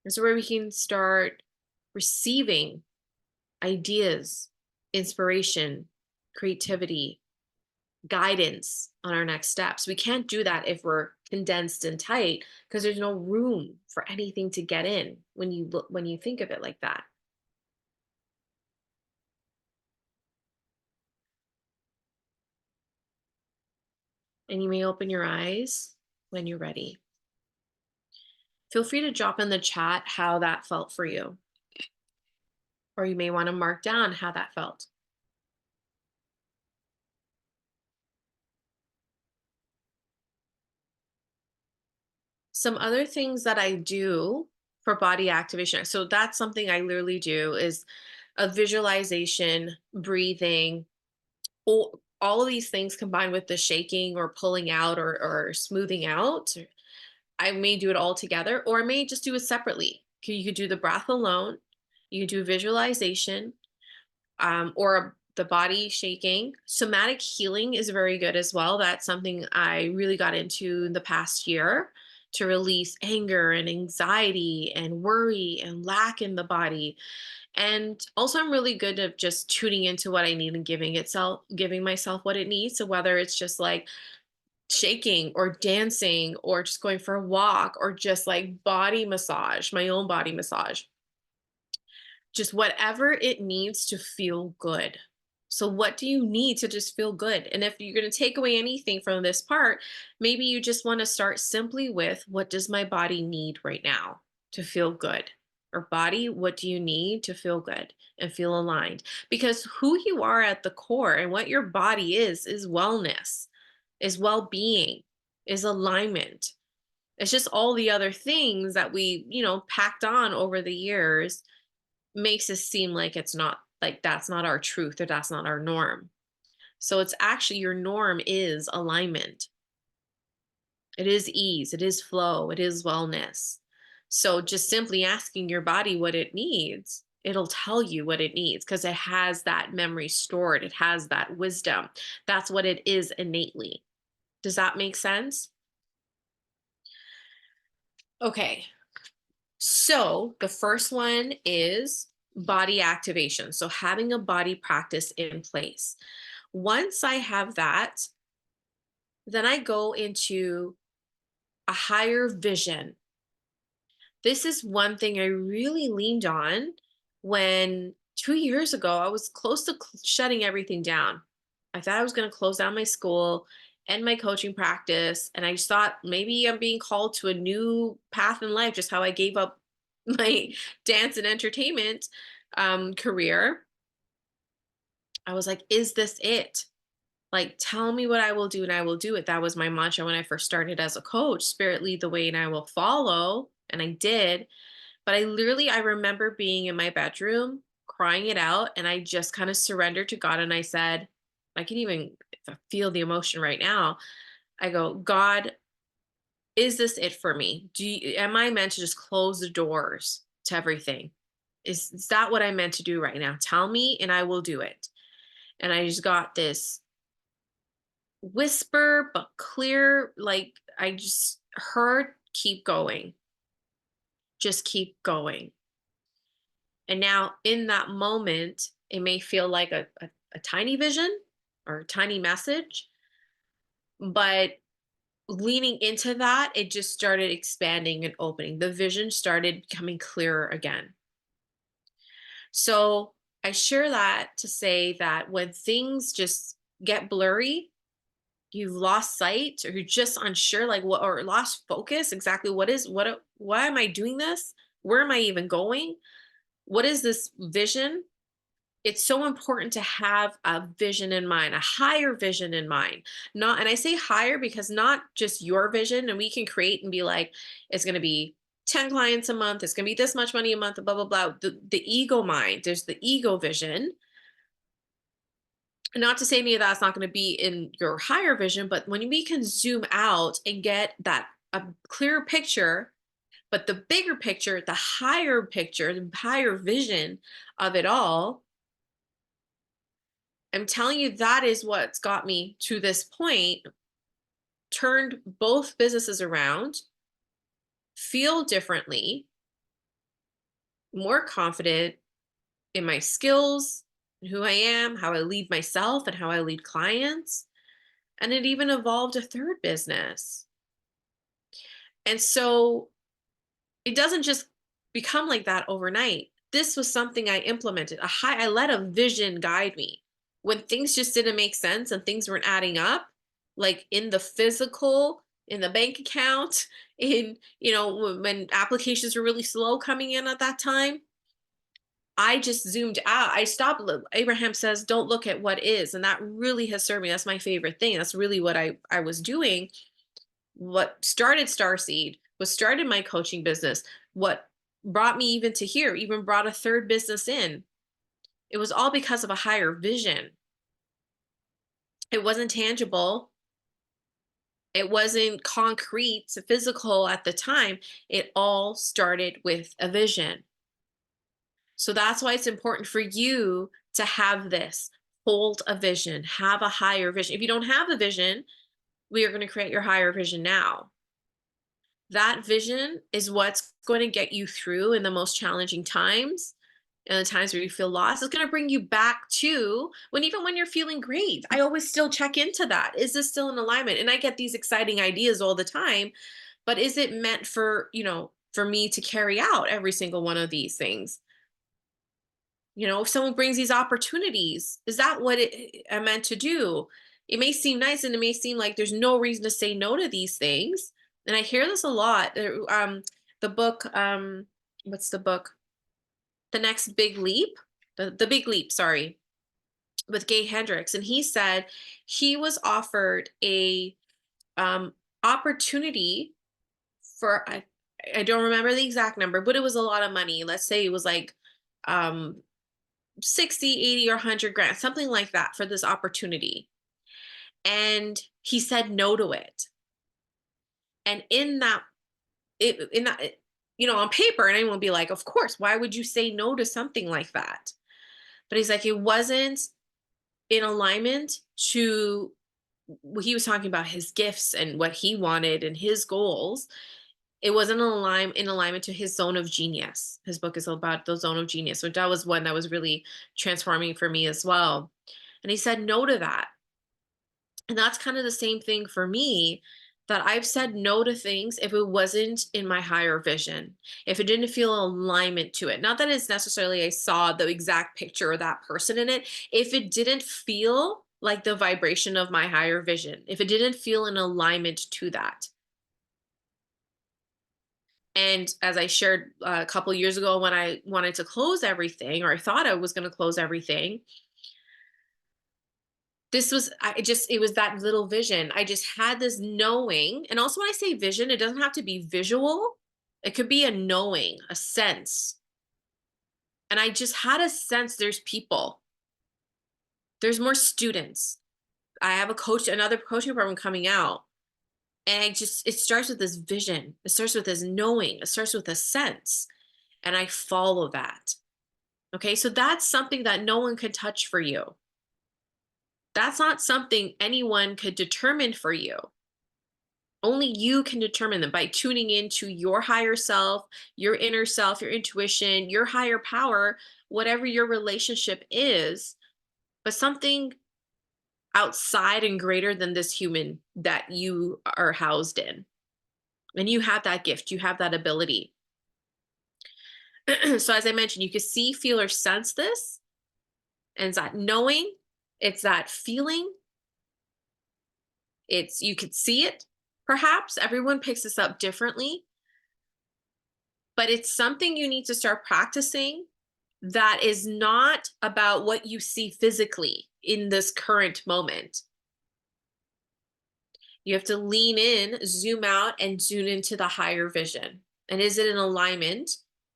This is where we can start receiving ideas, inspiration, creativity, guidance on our next steps. We can't do that if we're condensed and tight, because there's no room for anything to get in when you think of it like that. And you may open your eyes when you're ready. Feel free to drop in the chat how that felt for you, or you may want to mark down how that felt. Some other things that I do for body activation. So that's something I literally do is a visualization, breathing, all of these things combined with the shaking or pulling out or smoothing out. I may do it all together, or I may just do it separately. You could do the breath alone, you could do visualization, or the body shaking. Somatic healing is very good as well. That's something I really got into in the past year, to release anger and anxiety and worry and lack in the body. And also I'm really good at just tuning into what I need and giving myself what it needs. So whether it's just like shaking or dancing or just going for a walk or just like body massage, my own body massage, just whatever it needs to feel good. So, what do you need to just feel good? And if you're going to take away anything from this part, maybe you just want to start simply with, what does my body need right now to feel good? Or, body, what do you need to feel good and feel aligned? Because who you are at the core and what your body is wellness, is well being, is alignment. It's just all the other things that we, packed on over the years makes us seem like it's not, like that's not our truth or that's not our norm. So it's actually, your norm is alignment. It is ease, it is flow, it is wellness. So just simply asking your body what it needs, it'll tell you what it needs because it has that memory stored, it has that wisdom. That's what it is innately. Does that make sense? Okay. So the first one is body activation. So having a body practice in place. Once I have that, then I go into a higher vision. This is one thing I really leaned on when 2 years ago, I was close to shutting everything down. I thought I was going to close down my school and my coaching practice. And I just thought maybe I'm being called to a new path in life, just how I gave up my dance and entertainment career. I was like, is this it? Like, tell me what I will do and I will do it. That was my mantra when I first started as a coach: spirit lead the way and I will follow. And I did. But I remember being in my bedroom, crying it out, and I just kind of surrendered to God. And I said, I can even feel the emotion right now. I go, God, is this it for me? Am I meant to just close the doors to everything? Is that what I'm meant to do right now? Tell me and I will do it. And I just got this whisper, but clear, like I just heard, keep going, just keep going. And now in that moment, it may feel like a tiny vision or a tiny message, but leaning into that, it just started expanding and opening. The vision started becoming clearer again. So I share that to say that when things just get blurry, you've lost sight or you're just unsure, like what, or lost focus, exactly why am I doing this? Where am I even going? What is this vision? It's so important to have a vision in mind, a higher vision in mind. Not, and I say higher because not just your vision, and we can create and be like, it's going to be 10 clients a month, it's going to be this much money a month, blah, blah, blah. The ego mind, there's the ego vision. Not to say any of that's not going to be in your higher vision, but when we can zoom out and get that a clearer picture, but the bigger picture, the higher vision of it all, I'm telling you, that is what's got me to this point, turned both businesses around, feel differently, more confident in my skills, who I am, how I lead myself, and how I lead clients. And it even evolved a third business. And so it doesn't just become like that overnight. This was something I implemented. I let a vision guide me. When things just didn't make sense and things weren't adding up, like in the physical, in the bank account, in, when applications were really slow coming in at that time, I just zoomed out. I stopped. Abraham says, don't look at what is. And that really has served me. That's my favorite thing. That's really what I was doing. What started Starseed, what started my coaching business, what brought me even to here, even brought a third business in. It was all because of a higher vision. It wasn't tangible. It wasn't concrete, physical at the time. It all started with a vision. So that's why it's important for you to have this, hold a vision, have a higher vision. If you don't have a vision, we are going to create your higher vision now. That vision is what's going to get you through in the most challenging times and the times where you feel lost. It's going to bring you back to even when you're feeling great. I always still check into that. Is this still in alignment? And I get these exciting ideas all the time, but is it meant for me to carry out every single one of these things? If someone brings these opportunities, is that what I'm meant to do? It may seem nice and it may seem like there's no reason to say no to these things. And I hear this a lot. The book, what's the book? The Next Big Leap, the Big Leap, sorry, with Gay Hendricks. And he said he was offered a opportunity for, I don't remember the exact number, but it was a lot of money. Let's say it was like, um, 60, 80, or 100 grand, something like that, for this opportunity. And he said no to it. And on paper, and anyone would be like, of course, why would you say no to something like that? But he's like, it wasn't in alignment to he was talking about his gifts and what he wanted and his goals. It wasn't in alignment to his zone of genius. His book is about the zone of genius, which that was one that was really transforming for me as well. And he said no to that. And that's kind of the same thing for me. that I've said no to things if it wasn't in my higher vision, if it didn't feel alignment to it. Not that it's necessarily I saw the exact picture of that person in it. If it didn't feel like the vibration of my higher vision, if it didn't feel in alignment to that. And as I shared a couple years ago, when I wanted to close everything, or I thought I was going to close everything, this was I just it was that little vision. I just had this knowing. And also when I say vision, it doesn't have to be visual. It could be a knowing, a sense. And I just had a sense there's people. There's more students. I have another coaching program coming out. And it starts with this vision. It starts with this knowing. It starts with a sense. And I follow that. Okay. So that's something that no one can touch for you. That's not something anyone could determine for you. Only you can determine them by tuning into your higher self, your intuition, your higher power, whatever your relationship is, but something outside and greater than this human that you are housed in. And you have that gift, you have that ability. So, as I mentioned, you can see, feel, or sense this. And it's that knowing, it's that feeling, you could see it. Perhaps everyone picks this up differently, but it's something you need to start practicing that is not about what you see physically in this current moment. You have to lean in, zoom out, and tune into the higher vision. And is it in alignment?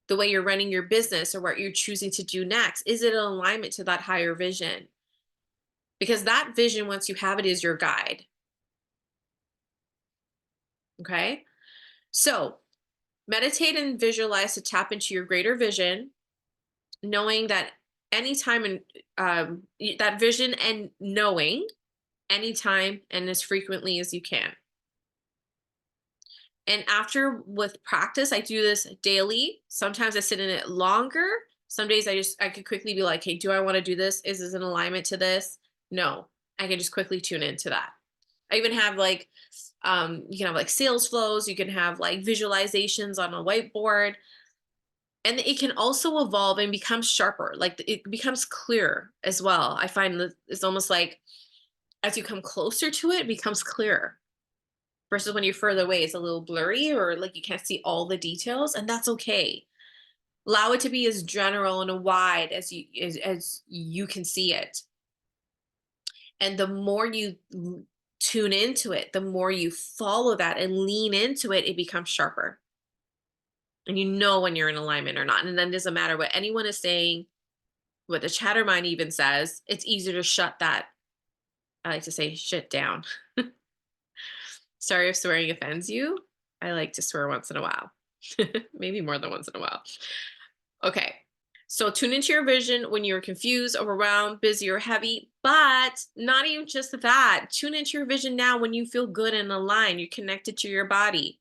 The way you're running your business or what you're choosing to do next, is it in alignment to that higher vision? Because that vision, once you have it, is your guide. Okay. So meditate and visualize to tap into your greater vision, knowing that anytime and that vision and knowing anytime and as frequently as you can. And after with practice, I do this daily. Sometimes I sit in it longer. Some days I could quickly be like, hey, do I want to do this? Is this in alignment to this? No, I can just quickly tune into that. I even have like, you can have like sales flows. You can have like visualizations on a whiteboard. And it can also evolve and become sharper. Like it becomes clearer as well. I find that it's almost like as you come closer to it, it becomes clearer versus when you're further away, it's a little blurry or like you can't see all the details, and that's okay. Allow it to be as general and wide as you can see it. And the more you tune into it, the more you follow that and lean into it, it becomes sharper. And you know when you're in alignment or not. And then it doesn't matter what anyone is saying, what the chatter mind even says, it's easier to shut that. I like to say shit down. Sorry if swearing offends you. I like to swear once in a while. Maybe more than once in a while. Okay. So tune into your vision when you're confused, overwhelmed, busy, or heavy, but not even just that. Tune into your vision now when you feel good and aligned. You're connected to your body.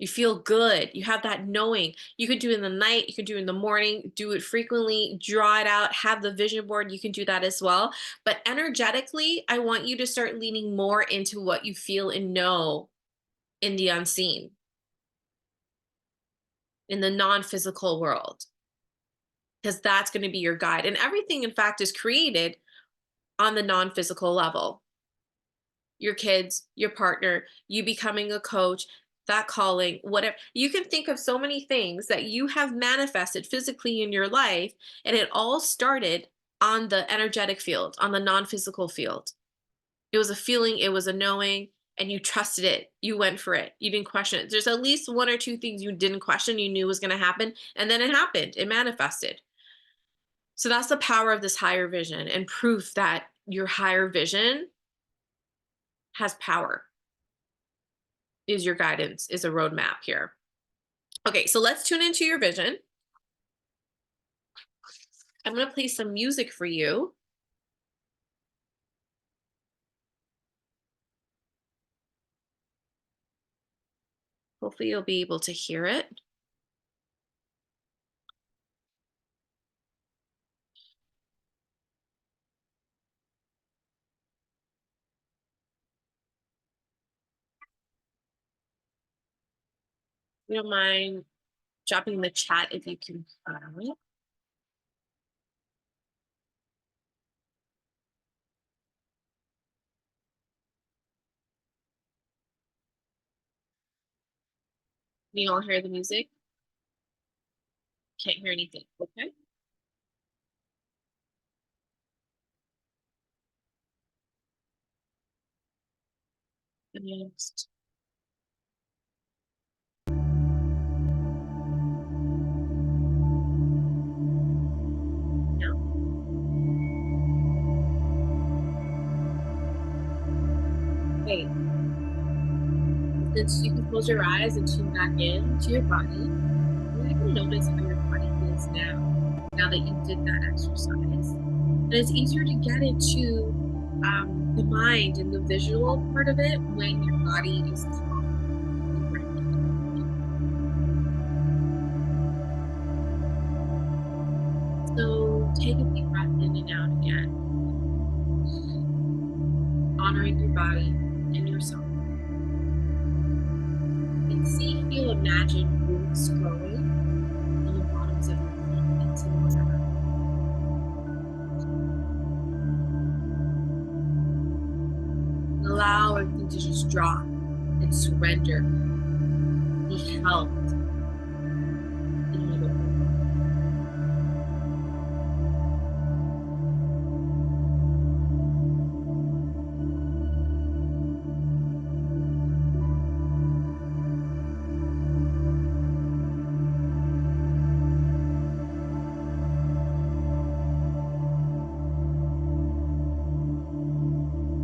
You feel good. You have that knowing. You could do it in the night. You can do it in the morning. Do it frequently. Draw it out. Have the vision board. You can do that as well. But energetically, I want you to start leaning more into what you feel and know in the unseen, in the non-physical world, because that's going to be your guide. And everything, in fact, is created on the non-physical level. Your kids, your partner, you becoming a coach, that calling, whatever. You can think of so many things that you have manifested physically in your life, and it all started on the energetic field, on the non-physical field. It was a feeling, it was a knowing, and you trusted it. You went for it. You didn't question it. There's at least one or two things you didn't question, you knew was going to happen, and then it happened. It manifested. So that's the power of this higher vision and proof that your higher vision has power, is your guidance, is a roadmap here. Okay, so let's tune into your vision. I'm going to play some music for you. Hopefully you'll be able to hear it. You don't mind dropping in the chat if you can hear me? Can you all hear the music? Can't hear anything. Okay. Next. No. Okay. Since you can close your eyes and tune back in to your body, you can notice how your body feels now that you did that exercise. And it's easier to get into the mind and the visual part of it when your body is calm and grounded. So take a deep breath in and out again, honoring your body and yourself. And see, feel, imagine roots growing on the bottoms of your feet into Mother Earth. And allow everything to just drop and surrender. Be held in Mother Earth.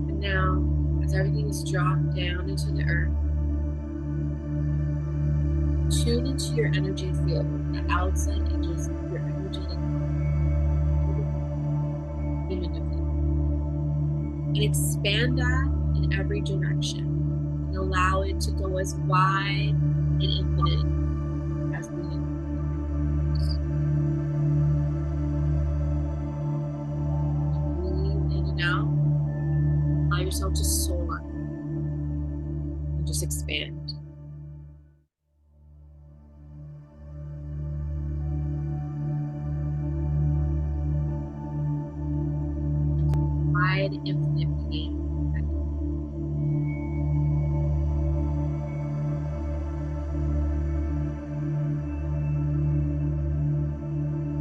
And now, as everything is dropped down into the earth, tune into your energy field, the outside edges of your energetic human of you, and expand that in every direction, and allow it to go as wide and infinite as the universe. Breathe in and out. Allow yourself to soar and just expand. Wide, infinite being.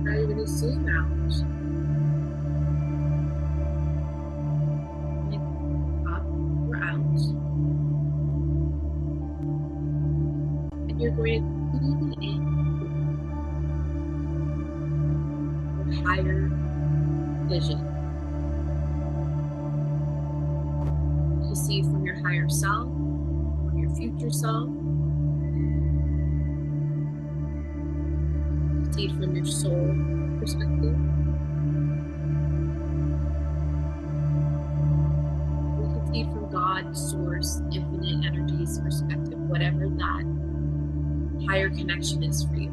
Now you're going to zoom out. Up or out. And you're going to tune in your higher vision. You see from your higher self, from your future self. You see it from your soul perspective. You can see it from God, source, infinite energies perspective, whatever that higher connection is for you.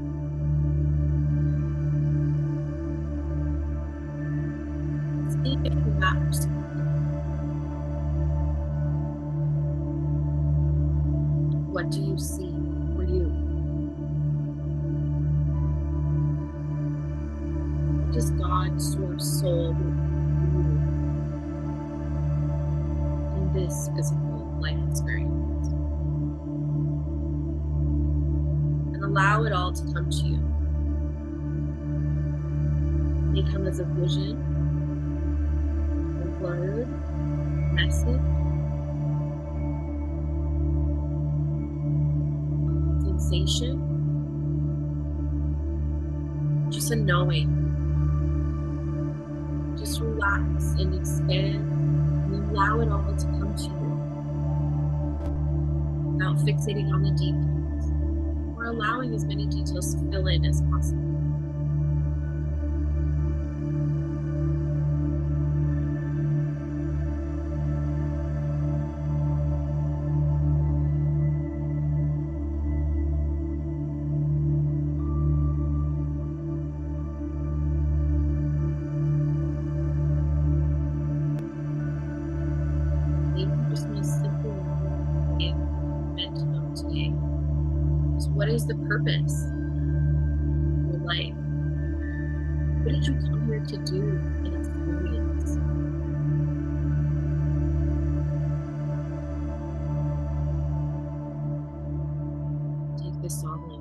See it from that perspective. What do you see for you? What does God, source, soul do in this physical life experience? And allow it all to come to you. It may come as a vision, a word, message, sensation, just a knowing. Just relax and expand and allow it all to come to you without fixating on the details or allowing as many details to fill in as possible. What is the purpose of your life? What did you come here to do and experience? Take this all in.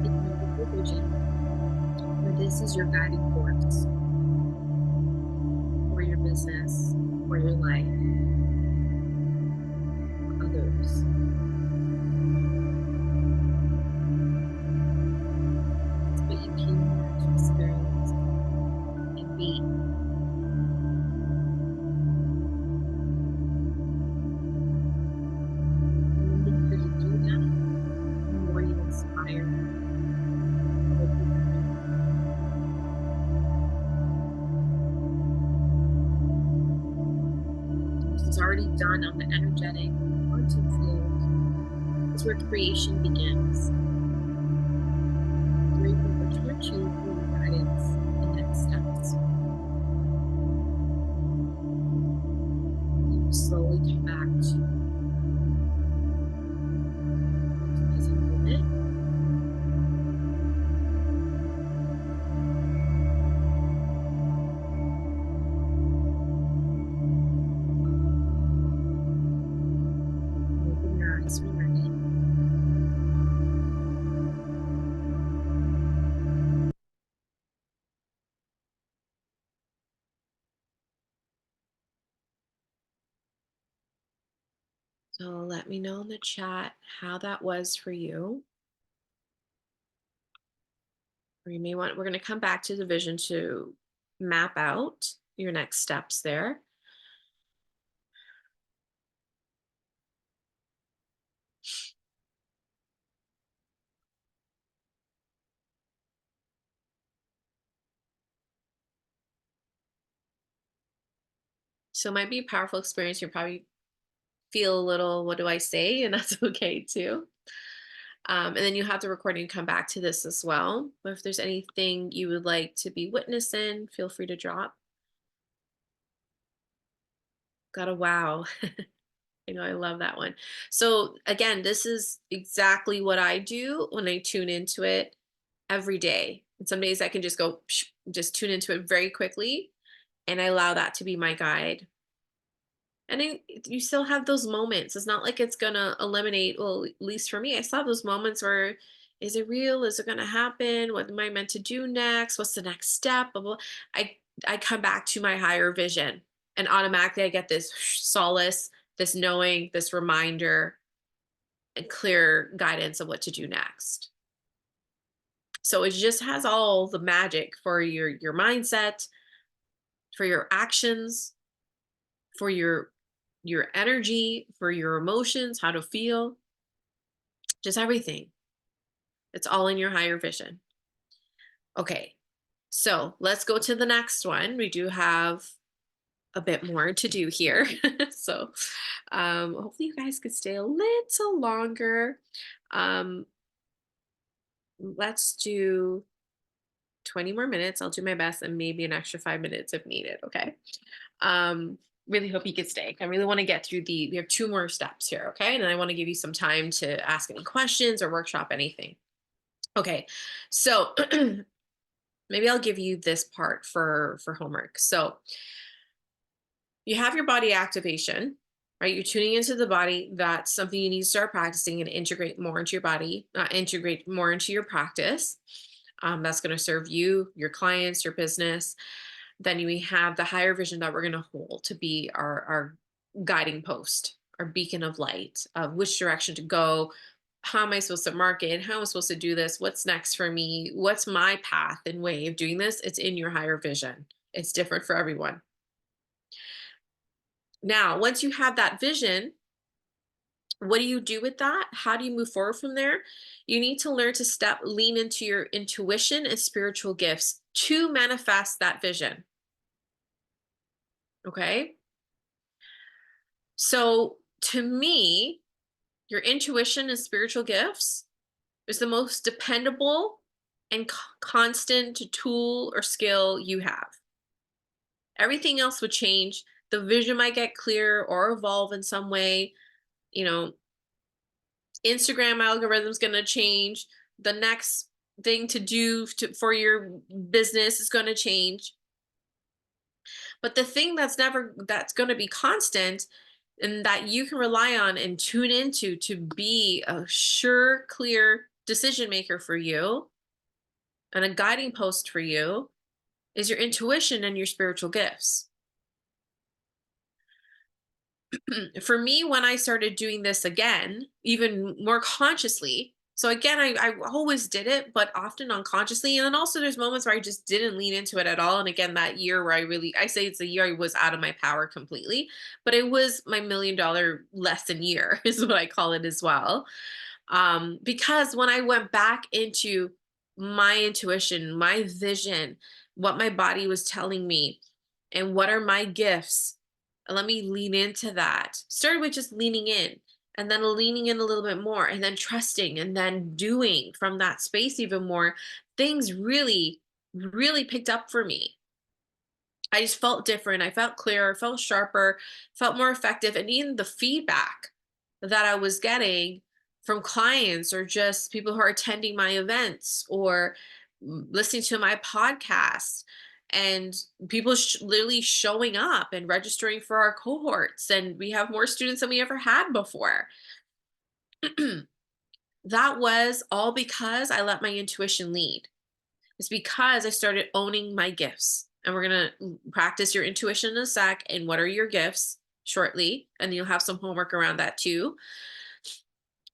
Ignore your vision, for this is your guiding force for your business, for your life, for others. It's what you came here to experience and be. The more you do that, the more you inspire other people. This is already done on the energetic quantum field. It's where creation begins. You're able to return to your guidance and next steps. You slowly come back to the present moment. Open your eyes when ready. So let me know in the chat how that was for you. Or you may want, we're going to come back to the vision to map out your next steps there. So it might be a powerful experience. You probably feel a little, what do I say? And that's okay too. And then you have the recording come back to this as well. But if there's anything you would like to be witnessing, feel free to drop. Got a wow. I love that one. So again, this is exactly what I do when I tune into it every day. And some days I can just go, just tune into it very quickly. And I allow that to be my guide. And you still have those moments. It's not like it's gonna eliminate, well, at least for me, I still have those moments where, is it real? Is it gonna happen? What am I meant to do next? What's the next step? Blah, blah. I come back to my higher vision and automatically I get this solace, this knowing, this reminder, and clear guidance of what to do next. So it just has all the magic for your mindset, for your actions, for your energy, for your emotions, how to feel, just everything. It's all in your higher vision. Okay, so let's go to the next one. We do have a bit more to do here. So hopefully you guys could stay a little longer. Let's do 20 more minutes. I'll do my best and maybe an extra 5 minutes if needed. Okay. Really hope you could stay. I really want to get through we have 2 more steps here. Okay. And I want to give you some time to ask any questions or workshop anything. Okay. So maybe I'll give you this part for homework. So you have your body activation, right? You're tuning into the body. That's something you need to start practicing and integrate more into your body, integrate more into your practice. That's going to serve you, your clients, your business. Then we have the higher vision that we're going to hold to be our guiding post, our beacon of light of which direction to go. How am I supposed to market? How am I supposed to do this? What's next for me? What's my path and way of doing this? It's in your higher vision. It's different for everyone. Now, once you have that vision, what do you do with that? How do you move forward from there? You need to learn to lean into your intuition and spiritual gifts to manifest that vision. Okay. So to me, your intuition and spiritual gifts is the most dependable and constant tool or skill you have. Everything else would change. The vision might get clearer or evolve in some way. You know, Instagram algorithm's going to change. The next thing to do for your business is going to change. But the thing that's going to be constant and that you can rely on and tune into to be a sure, clear decision maker for you and a guiding post for you is your intuition and your spiritual gifts. For me, when I started doing this again, even more consciously, so again, I always did it, but often unconsciously. And then also there's moments where I just didn't lean into it at all. And again, that year where I say it's a year I was out of my power completely, but it was my $1 million lesson year is what I call it as well. Because when I went back into my intuition, my vision, what my body was telling me, and what are my gifts, and let me lean into that. Started with just leaning in, and then leaning in a little bit more, and then trusting, and then doing from that space even more. Things really, really picked up for me. I just felt different. I felt clearer, felt sharper, felt more effective. And even the feedback that I was getting from clients or just people who are attending my events or listening to my podcast and people literally showing up and registering for our cohorts. And we have more students than we ever had before. That was all because I let my intuition lead. It's because I started owning my gifts. And we're going to practice your intuition in a sec and what are your gifts shortly. And you'll have some homework around that too.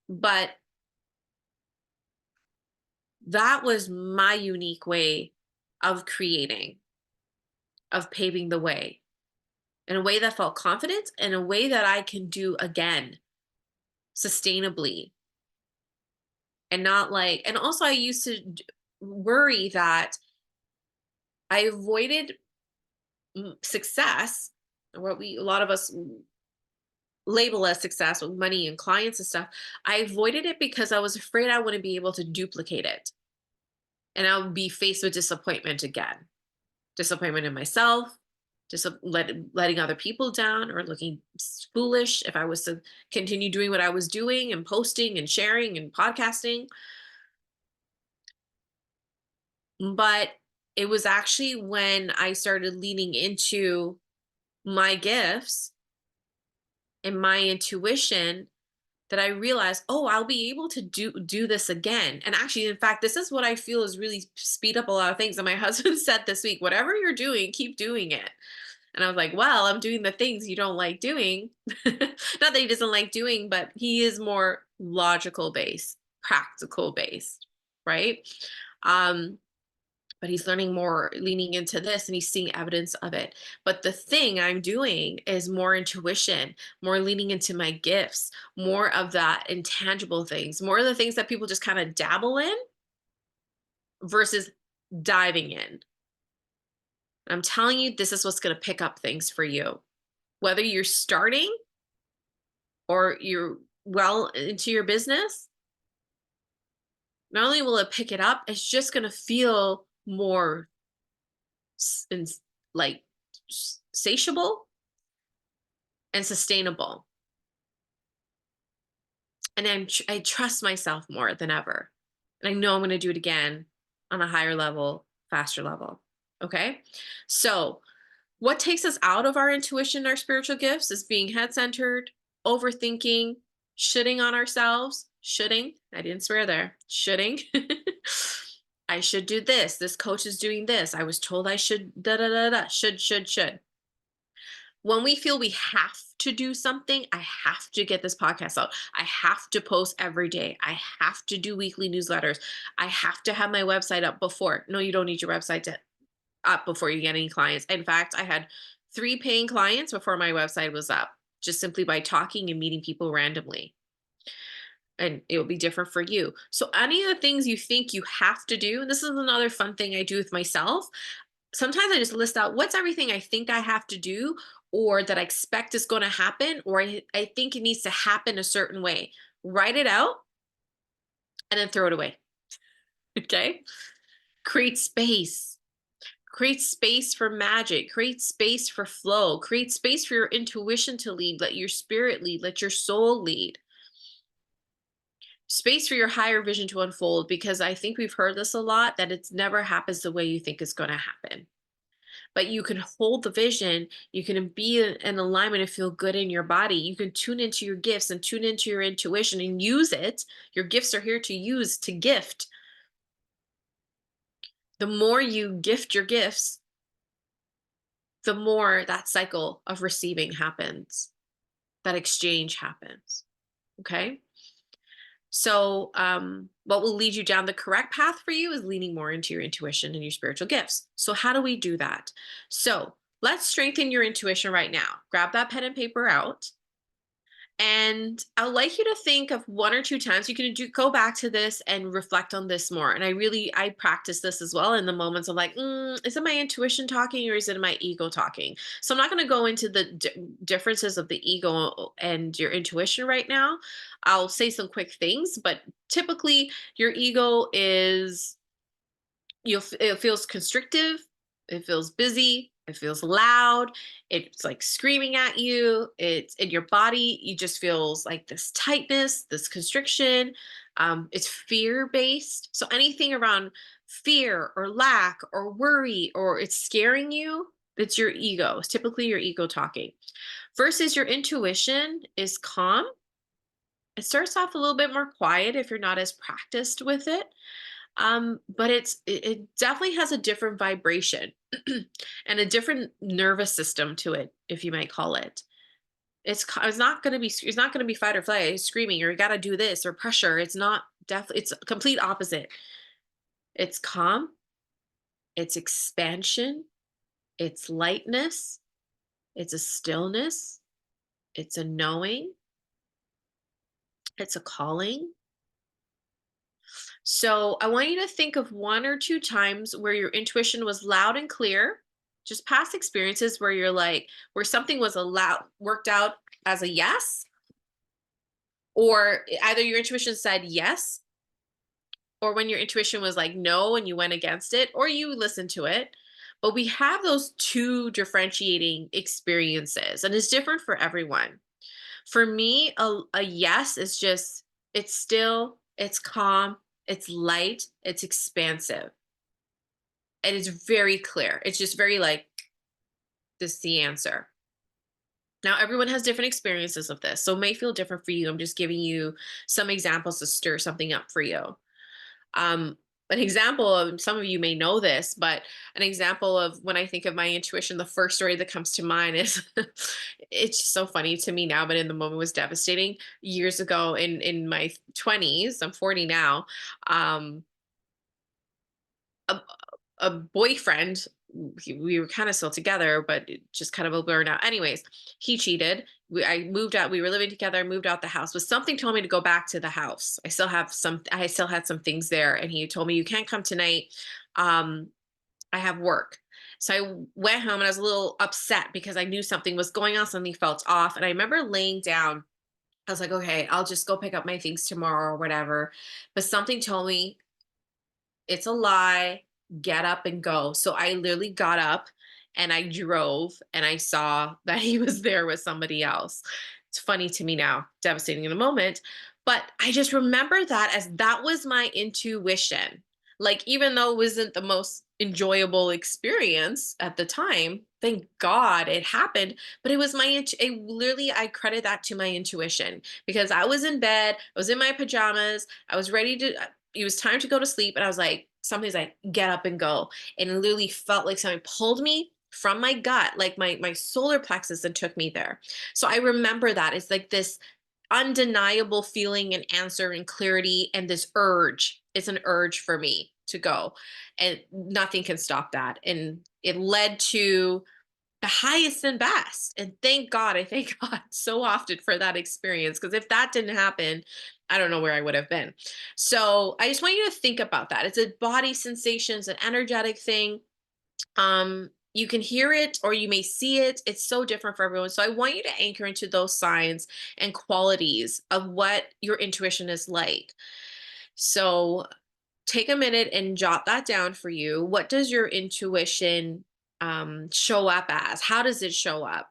But that was my unique way of creating, of paving the way in a way that felt confident and a way that I can do again sustainably and not like, and also I used to worry that I avoided success, what a lot of us label as success with money and clients and stuff. I avoided it because I was afraid I wouldn't be able to duplicate it. And I would be faced with disappointment again. Disappointment in myself, just letting other people down or looking foolish if I was to continue doing what I was doing and posting and sharing and podcasting. But it was actually when I started leaning into my gifts and my intuition that I realized, oh, I'll be able to do this again. And actually, in fact, this is what I feel is really speed up a lot of things. And my husband said this week, whatever you're doing, keep doing it. And I was like, well, I'm doing the things you don't like doing. Not that he doesn't like doing, but he is more logical based, practical based, right? But he's learning more, leaning into this, and he's seeing evidence of it. But the thing I'm doing is more intuition, more leaning into my gifts, more of that intangible things, more of the things that people just kind of dabble in versus diving in. I'm telling you, this is what's going to pick up things for you. Whether you're starting or you're well into your business, not only will it pick it up, it's just going to feel more like satiable and sustainable. And I trust myself more than ever. And I know I'm going to do it again on a higher level, faster level. Okay. So what takes us out of our intuition, our spiritual gifts is being head-centered, overthinking, shitting on ourselves. Shoulding. I didn't swear there. Shoulding. I should do this. This coach is doing this. I was told I should da da da da. Should. When we feel we have to do something, I have to get this podcast out. I have to post every day. I have to do weekly newsletters. I have to have my website up before. No, you don't need your website up before you get any clients. In fact, I had 3 paying clients before my website was up, just simply by talking and meeting people randomly. And it will be different for you. So any of the things you think you have to do, and this is another fun thing I do with myself. Sometimes I just list out what's everything I think I have to do or that I expect is going to happen or I think it needs to happen a certain way. Write it out and then throw it away. Okay? Create space. Create space for magic. Create space for flow. Create space for your intuition to lead. Let your spirit lead. Let your soul lead. Space for your higher vision to unfold, because I think we've heard this a lot, that it's never happens the way you think it's going to happen. But you can hold the vision, you can be in alignment and feel good in your body. You can tune into your gifts and tune into your intuition and use it. Your gifts are here to use, to gift. The more you gift your gifts, the more that cycle of receiving happens, that exchange happens. Okay. So, what will lead you down the correct path for you is leaning more into your intuition and your spiritual gifts. So, how do we do that? So, let's strengthen your intuition right now. Grab that pen and paper out. And I'd like you to think of 1 or 2 times you can go back to this and reflect on this more. And I practice this as well in the moments of like, is it my intuition talking or is it my ego talking? So I'm not going to go into the differences of the ego and your intuition right now. I'll say some quick things, but typically your ego is, it feels constrictive, it feels busy, it feels loud, it's like screaming at you, it's in your body, you just feels like this tightness, this constriction. It's fear based, so anything around fear or lack or worry or it's scaring you, it's your ego. It's typically your ego talking. Versus your intuition is calm. It starts off a little bit more quiet if you're not as practiced with it, but it definitely has a different vibration and a different nervous system to it, if you might call it. It's not going to be, it's not going to be fight or flight, screaming or you got to do this or pressure. It's not, definitely it's a complete opposite. It's calm, it's expansion, it's lightness, it's a stillness, it's a knowing, it's a calling. So I want you to think of 1 or 2 times where your intuition was loud and clear, just past experiences where you're like, where something was worked out as a yes, or either your intuition said yes, or when your intuition was like no and you went against it, or you listened to it. But we have those two differentiating experiences, and it's different for everyone. For me, a yes is just, it's still, it's calm, it's light, it's expansive, and it's very clear. It's just very like, this is the answer. Now, everyone has different experiences of this, so it may feel different for you. I'm just giving you some examples to stir something up for you. Um, an example of, some of you may know this, but an example of when I think of my intuition, the first story that comes to mind is it's just so funny to me now, but in the moment was devastating. Years ago in my 20s, I'm 40 now. Um, a, a boyfriend, we were kind of still together, but it just kind of a blur now. Anyways, he cheated. I moved out. We were living together. I moved out the house, but something told me to go back to the house. I still had some things there. And he told me, you can't come tonight. Um, I have work. So I went home and I was a little upset because I knew something was going on. Something felt off. And I remember laying down. I was like, okay, I'll just go pick up my things tomorrow or whatever. But something told me, it's a lie, get up and go. So I literally got up and I drove and I saw that he was there with somebody else. It's funny to me now, devastating in the moment, but I just remember that as that was my intuition. Like, even though it wasn't the most enjoyable experience at the time, thank God it happened, but it was literally, I credit that to my intuition, because I was in bed, I was in my pajamas, I was ready to, it was time to go to sleep. And I was like, something's like, get up and go. And it literally felt like something pulled me from my gut, like my solar plexus, and took me there. So I remember that. It's like this undeniable feeling and answer and clarity and this urge. It's an urge for me to go. And nothing can stop that. And it led to the highest and best. And thank God, I thank God so often for that experience. Because if that didn't happen, I don't know where I would have been. So I just want you to think about that. It's a body sensations, an energetic thing. You can hear it or you may see it. It's so different for everyone. So I want you to anchor into those signs and qualities of what your intuition is like. So take a minute and jot that down for you. What does your intuition show up as? How does it show up?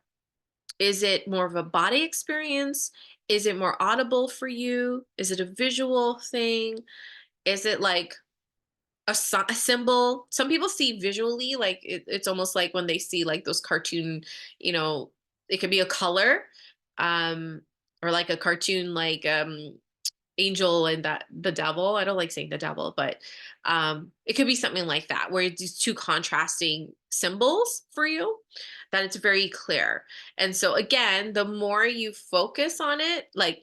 Is it more of a body experience? Is it more audible for you? Is it a visual thing? Is it like a symbol? Some people see visually, like it's almost like when they see like those cartoon, you know, it could be a color, um, or like a cartoon, like angel and that the devil. I don't like saying the devil, but it could be something like that where it's these two contrasting symbols for you, that it's very clear. And so again, the more you focus on it, like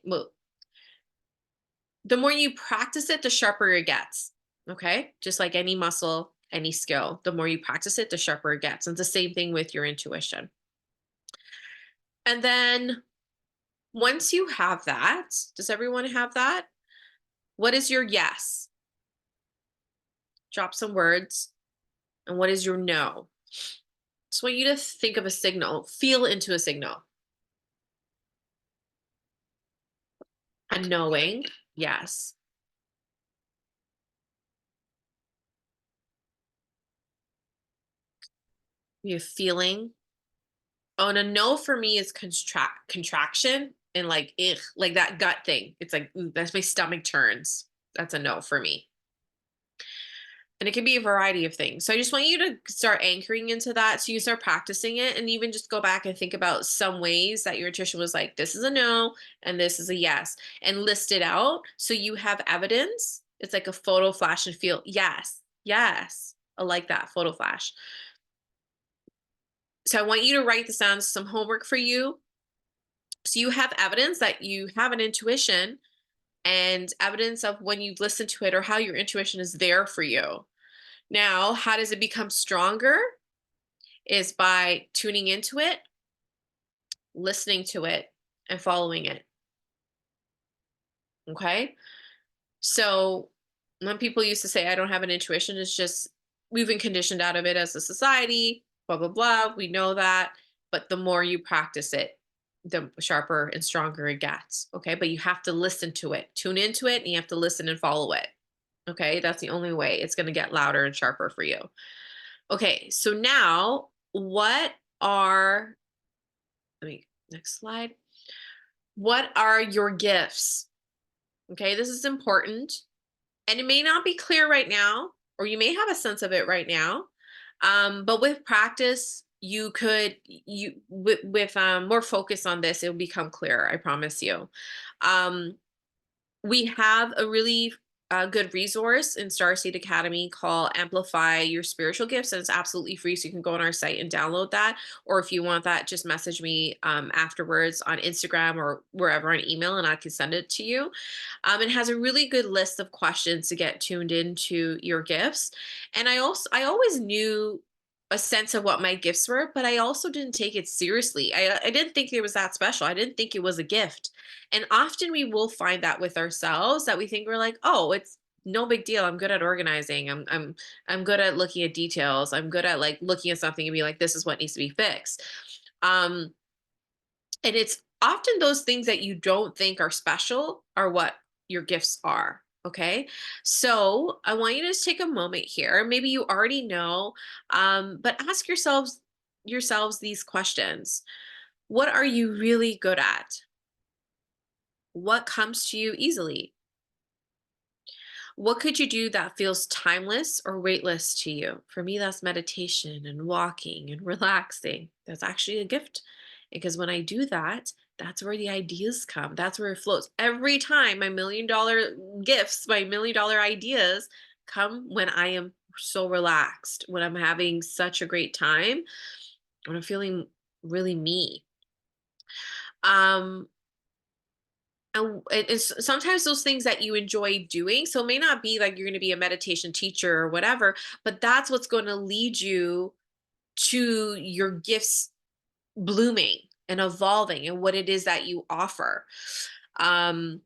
the more you practice it, the sharper it gets. Okay, just like any muscle, any skill, the more you practice it, the sharper it gets. And it's the same thing with your intuition. And then once you have that, does everyone have that? What is your yes? Drop some words. And what is your no? Just want you to think of a signal, feel into a signal. A knowing, yes. You feeling. Oh, and a no for me is contraction and like like that gut thing. It's like ooh, that's my stomach turns. That's a no for me. And it can be a variety of things. So I just want you to start anchoring into that. So you start practicing it and even just go back and think about some ways that your intuition was like, this is a no and this is a yes, and list it out. So you have evidence. It's like a photo flash and feel, yes, yes. I like that photo flash. So I want you to write this down, some homework for you. So you have evidence that you have an intuition and evidence of when you've listened to it or how your intuition is there for you. Now, how does it become stronger? Is by tuning into it, listening to it, and following it. Okay. So when people used to say, I don't have an intuition, it's just we've been conditioned out of it as a society, blah, blah, blah. We know that. But the more you practice it, the sharper and stronger it gets. Okay. But you have to listen to it, tune into it, and you have to listen and follow it. Okay. That's the only way it's going to get louder and sharper for you. Okay. So now, what are, let me, next slide. What are your gifts? Okay. This is important. And it may not be clear right now, or you may have a sense of it right now. But with practice, you could with more focus on this, it will become clearer. I promise you. Um, we have a really good resource in Starseed Academy called Amplify Your Spiritual Gifts, and it's absolutely free. So you can go on our site and download that. Or if you want that, just message me afterwards on Instagram or wherever on email, and I can send it to you. It has a really good list of questions to get tuned into your gifts. And I always knew a sense of what my gifts were, but I also didn't take it seriously. I didn't think it was that special. I didn't think it was a gift. And often we will find that with ourselves, that we think we're like, oh, it's no big deal. I'm good at organizing. I'm good at looking at details. I'm good at like looking at something and be like, this is what needs to be fixed. Um, and it's often those things that you don't think are special are what your gifts are. Okay. So I want you to just take a moment here. Maybe you already know, but ask yourselves these questions. What are you really good at? What comes to you easily? What could you do that feels timeless or weightless to you? For me, that's meditation and walking and relaxing. That's actually a gift because when I do that, that's where the ideas come. That's where it flows. Every time my $1 million gifts, my $1 million ideas come when I am so relaxed, when I'm having such a great time, when I'm feeling really me. Um, and it's sometimes those things that you enjoy doing, so it may not be like you're going to be a meditation teacher or whatever, but that's what's going to lead you to your gifts blooming and evolving and what it is that you offer. Um,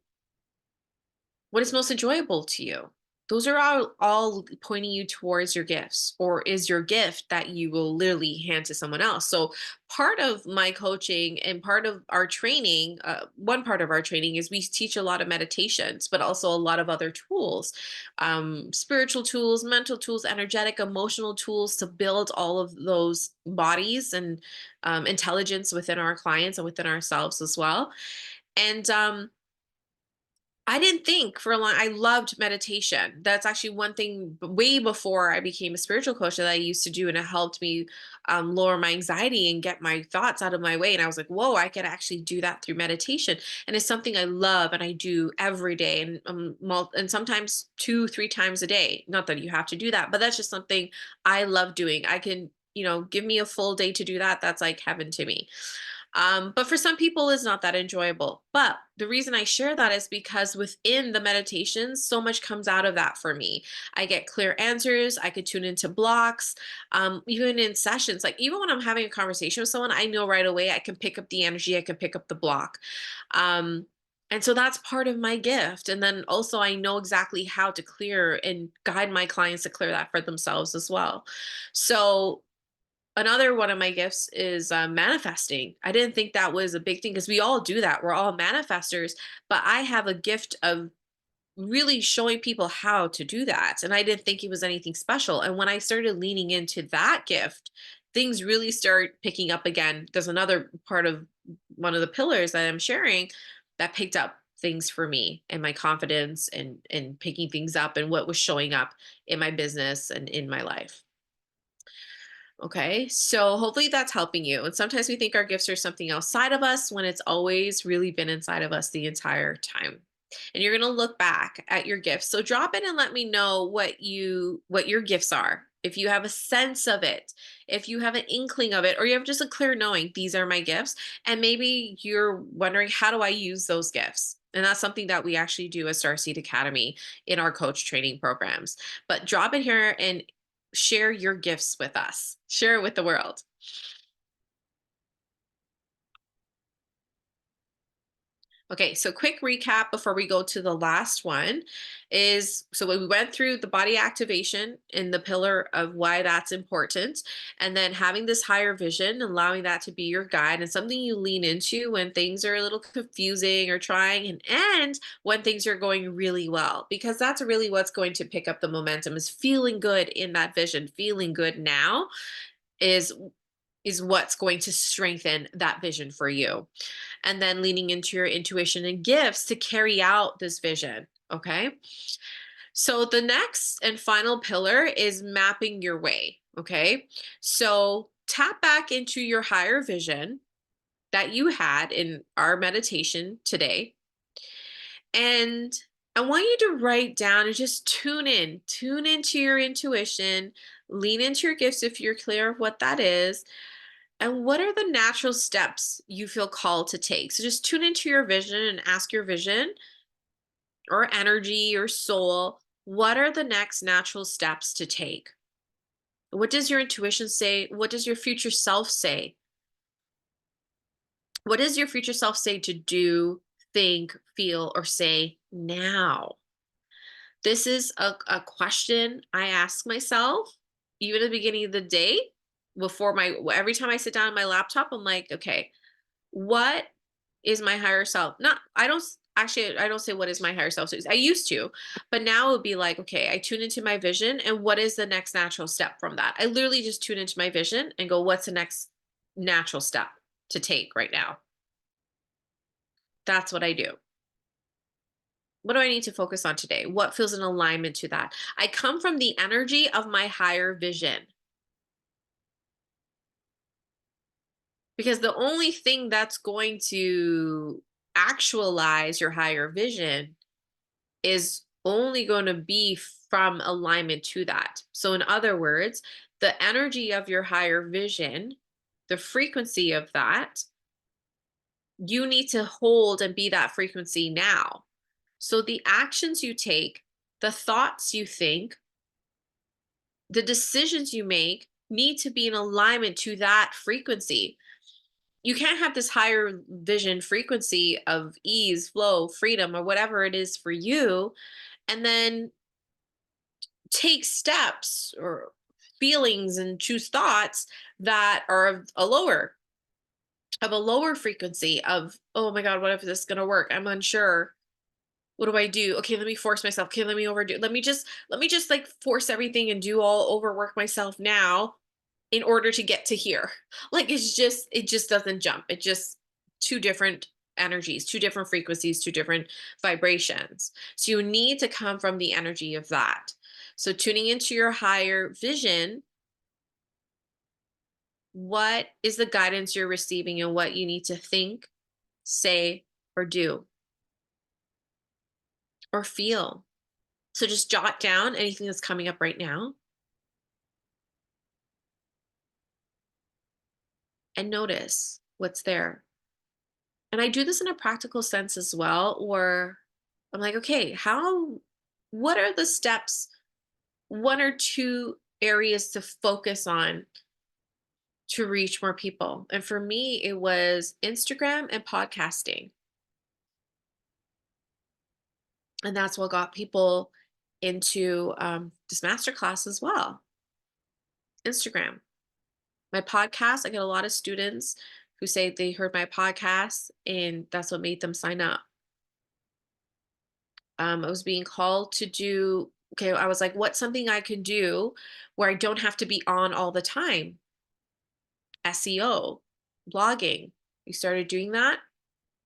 what is most enjoyable to you? Those are all pointing you towards your gifts, or is your gift that you will literally hand to someone else. So part of my coaching and part of our training, one part of our training is we teach a lot of meditations, but also a lot of other tools, spiritual tools, mental tools, energetic, emotional tools to build all of those bodies and intelligence within our clients and within ourselves as well. And I didn't think for a long I loved meditation. That's actually one thing way before I became a spiritual coach that I used to do, and it helped me lower my anxiety and get my thoughts out of my way. And I was like, whoa, I can actually do that through meditation. And it's something I love and I do every day, and and sometimes 2, 3 times a day. Not that you have to do that, but that's just something I love doing. I can, give me a full day to do that. That's like heaven to me. But for some people, it's not that enjoyable. But the reason I share that is because within the meditations, so much comes out of that for me. I get clear answers. I could tune into blocks. Even in sessions, like even when I'm having a conversation with someone, I know right away I can pick up the energy, I can pick up the block. Um, and so that's part of my gift. And then also, I know exactly how to clear and guide my clients to clear that for themselves as well. So, another one of my gifts is manifesting. I didn't think that was a big thing because we all do that. We're all manifestors, but I have a gift of really showing people how to do that. And I didn't think it was anything special. And when I started leaning into that gift, things really start picking up again. There's another part of one of the pillars that I'm sharing that picked up things for me and my confidence and picking things up and what was showing up in my business and in my life. Okay, so hopefully that's helping you. And sometimes we think our gifts are something outside of us when it's always really been inside of us the entire time. And you're going to look back at your gifts. So drop in and let me know what your gifts are. If you have a sense of it, if you have an inkling of it, or you have just a clear knowing, these are my gifts. And maybe you're wondering, how do I use those gifts? And that's something that we actually do at Starseed Academy in our coach training programs. But drop it here and share your gifts with us. Share it with the world. Okay, so quick recap before we go to the last one is so we went through the body activation and the pillar of why that's important, and then having this higher vision, allowing that to be your guide and something you lean into when things are a little confusing or trying, and when things are going really well, because that's really what's going to pick up the momentum is feeling good in that vision, feeling good now is what's going to strengthen that vision for you. And then leaning into your intuition and gifts to carry out this vision. Okay. So the next and final pillar is mapping your way. Okay. So tap back into your higher vision that you had in our meditation today. And I want you to write down and just tune into your intuition, lean into your gifts if you're clear of what that is. And what are the natural steps you feel called to take? So just tune into your vision and ask your vision or energy or soul, what are the next natural steps to take? What does your intuition say? What does your future self say? What does your future self say to do, think, feel, or say now? This is a question I ask myself even at the beginning of the day before every time I sit down at my laptop, I'm like, okay, what is my higher self? Not, I don't actually, I don't say what is my higher self. I used to, but now it would be like, okay, I tune into my vision and what is the next natural step from that? I literally just tune into my vision and go, what's the next natural step to take right now? That's what I do. What do I need to focus on today? What feels in alignment to that? I come from the energy of my higher vision because the only thing that's going to actualize your higher vision is only going to be from alignment to that. So, in other words, the energy of your higher vision, the frequency of that, you need to hold and be that frequency now. So, the actions you take, the thoughts you think, the decisions you make need to be in alignment to that frequency. you can't have this higher vision frequency of ease, flow, freedom, or whatever it is for you, and then take steps or feelings and choose thoughts that are of a lower frequency of, oh my god, what if this is going to work? I'm unsure. What do I do? Okay, let me force myself. Okay, let me overdo. Let me just like force everything and do all overwork myself now in order to get to here. Like it just doesn't jump. It just two different energies, two different frequencies, two different vibrations. So you need to come from the energy of that. So tuning into your higher vision, what is the guidance you're receiving and what you need to think, say, or do or feel. So just jot down anything that's coming up right now and notice what's there. And I do this in a practical sense as well, or I'm like, okay, what are the steps, one or two areas to focus on to reach more people? And for me, it was Instagram and podcasting. And that's what got people into this masterclass as well. Instagram. My podcast, I get a lot of students who say they heard my podcast and that's what made them sign up. I was being called to do, okay, I was like, what's something I can do where I don't have to be on all the time? SEO, blogging. We started doing that.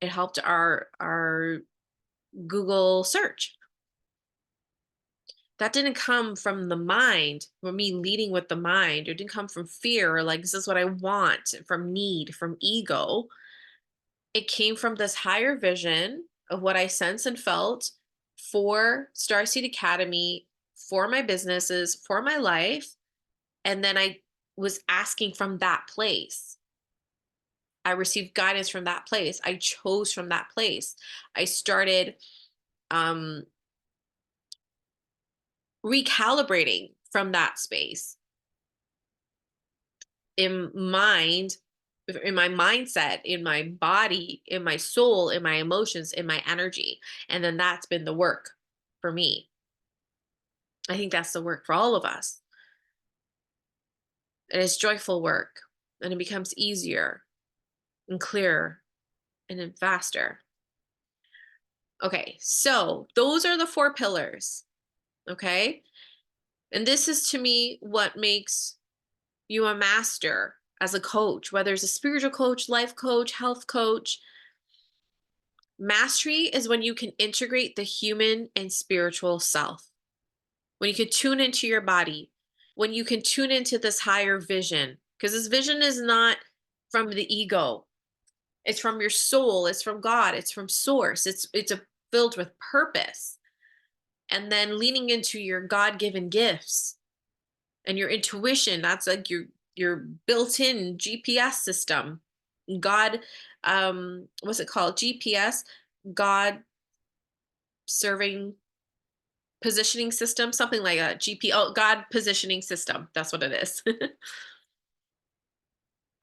It helped our Google search. That didn't come from the mind, from me leading with the mind. It didn't come from fear or like, this is what I want, from need, from ego. It came from this higher vision of what I sense and felt for Starseed Academy, for my businesses, for my life. And then I was asking from that place. I received guidance from that place. I chose from that place. I started um, recalibrating from that space in mind, in my mindset, in my body, in my soul, in my emotions, in my energy. And then that's been the work for me. I think that's the work for all of us. And it's joyful work and it becomes easier and clearer and then faster. Okay, so those are the four pillars. Okay. And this is to me what makes you a master as a coach, whether it's a spiritual coach, life coach, health coach. Mastery is when you can integrate the human and spiritual self, when you can tune into your body, when you can tune into this higher vision, because this vision is not from the ego. It's from your soul, it's from God, it's from source. Filled with purpose. And then leaning into your God-given gifts and your intuition, that's like your built-in GPS system. God, what's it called? GPS, God serving positioning system, something like a oh, God positioning system. That's what it is.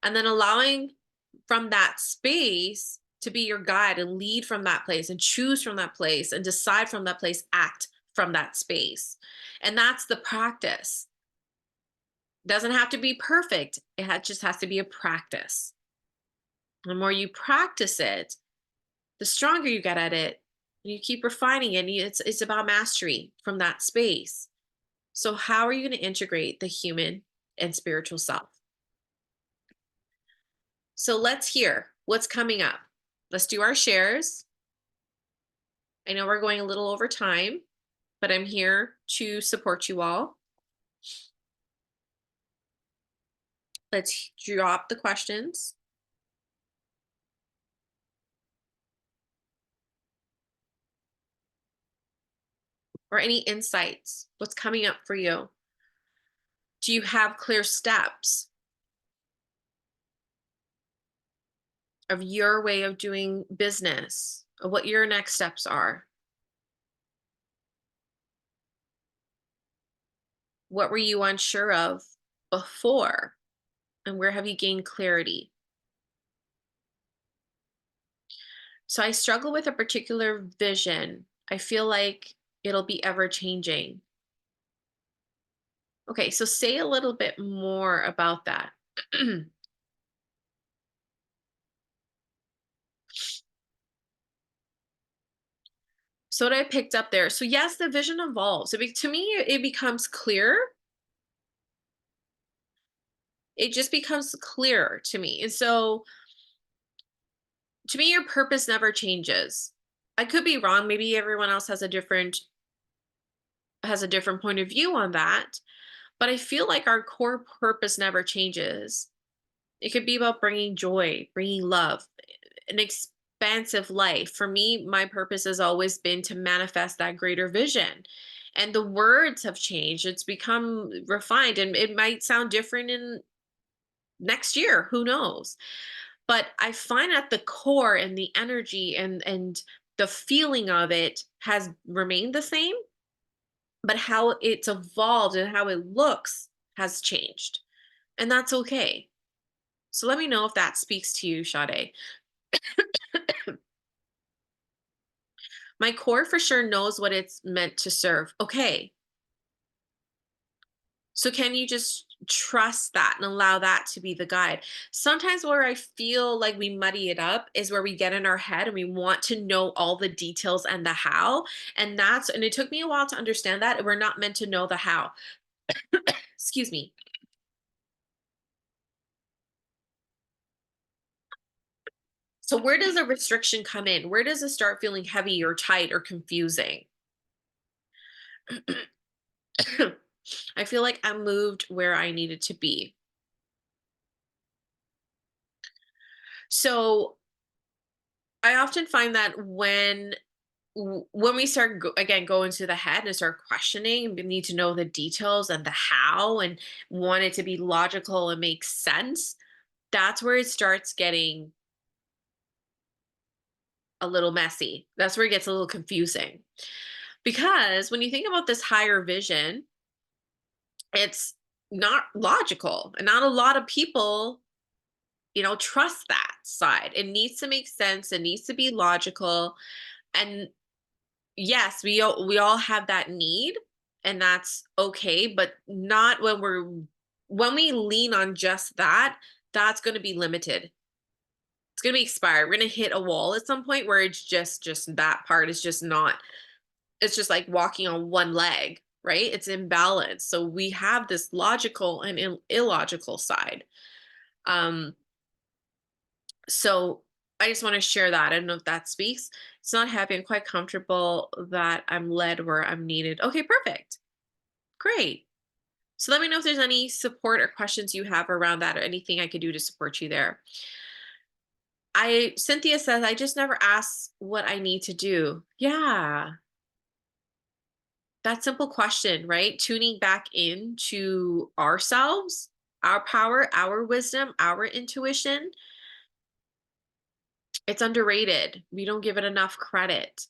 And then allowing from that space to be your guide and lead from that place and choose from that place and decide from that place, act from that space. And that's the practice. Doesn't have to be perfect. Just has to be a practice. The more you practice it, the stronger you get at it. You keep refining it. It's about mastery from that space. So how are you going to integrate the human and spiritual self? So let's hear what's coming up. Let's do our shares. I know we're going a little over time, but I'm here to support you all. Let's drop the questions. Or any insights. What's coming up for you? Do you have clear steps of your way of doing business, of what your next steps are? What were you unsure of before? And where have you gained clarity? So I struggle with a particular vision. I feel like it'll be ever changing. Okay, so say a little bit more about that. So what I picked up there. So yes, the vision evolves. To me, it becomes clear. It just becomes clearer to me. And so to me, your purpose never changes. I could be wrong. Maybe everyone else has a different point of view on that. But I feel like our core purpose never changes. It could be about bringing joy, bringing love, an expansive life. For me, my purpose has always been to manifest that greater vision. And the words have changed. It's become refined and it might sound different in next year. Who knows? But I find at the core and the energy and the feeling of it has remained the same, but how it's evolved and how it looks has changed. And that's okay. So let me know if that speaks to you, Sade. My core for sure knows what it's meant to serve. Okay. So can you just trust that and allow that to be the guide? Sometimes where I feel like we muddy it up is where we get in our head and we want to know all the details and the how. And it took me a while to understand that we're not meant to know the how. Excuse me. So where does a restriction come in? Where does it start feeling heavy or tight or confusing? I feel like I moved where I needed to be. So I often find that when we start again go into the head and start questioning, we need to know the details and the how and want it to be logical and make sense. That's where it starts getting a little messy. That's where it gets a little confusing. Because when you think about this higher vision, it's not logical and not a lot of people trust that side. It needs to make sense, it needs to be logical. And yes, we all have that need, and that's okay, but not when we lean on just that, that's going to be limited. It's going to be expired. We're going to hit a wall at some point where it's just that part is just not. It's just like walking on one leg, right? It's imbalanced. So we have this logical and illogical side. Um, so I just want to share that. I don't know if that speaks. It's not happy. I'm quite comfortable that I'm led where I'm needed. Okay, perfect. Great. So let me know if there's any support or questions you have around that or anything I could do to support you there. Cynthia says, I just never ask what I need to do. Yeah, that simple question, right? Tuning back into ourselves, our power, our wisdom, our intuition. It's underrated. We don't give it enough credit.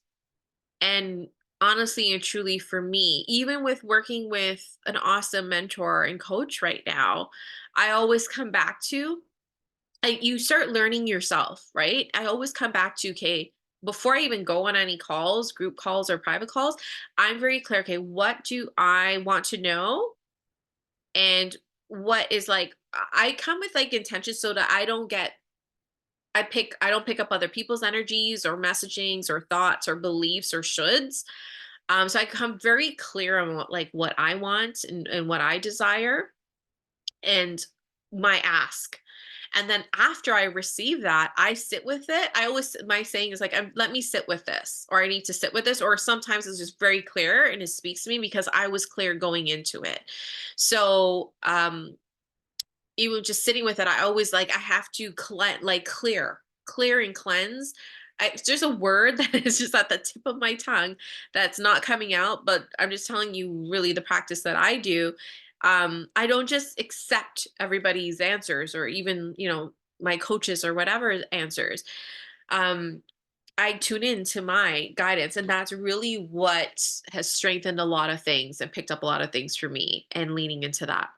And honestly and truly for me, even with working with an awesome mentor and coach right now, I always come back to you start learning yourself, right? I always come back to, okay, before I even go on any calls, group calls or private calls, I'm very clear, okay, what do I want to know? And what is like, I come with like intention so that I don't pick up other people's energies or messagings or thoughts or beliefs or shoulds. So I come very clear on what I want and what I desire and my ask. And then after I receive that, I sit with it. My saying is like, let me sit with this, or I need to sit with this. Or sometimes it's just very clear and it speaks to me because I was clear going into it. So, even just sitting with it, I always I have to clear and cleanse. There's a word that is just at the tip of my tongue that's not coming out, but I'm just telling you really the practice that I do. I don't just accept everybody's answers or even, my coaches or whatever answers. Um, I tune in to my guidance, and that's really what has strengthened a lot of things and picked up a lot of things for me and leaning into that.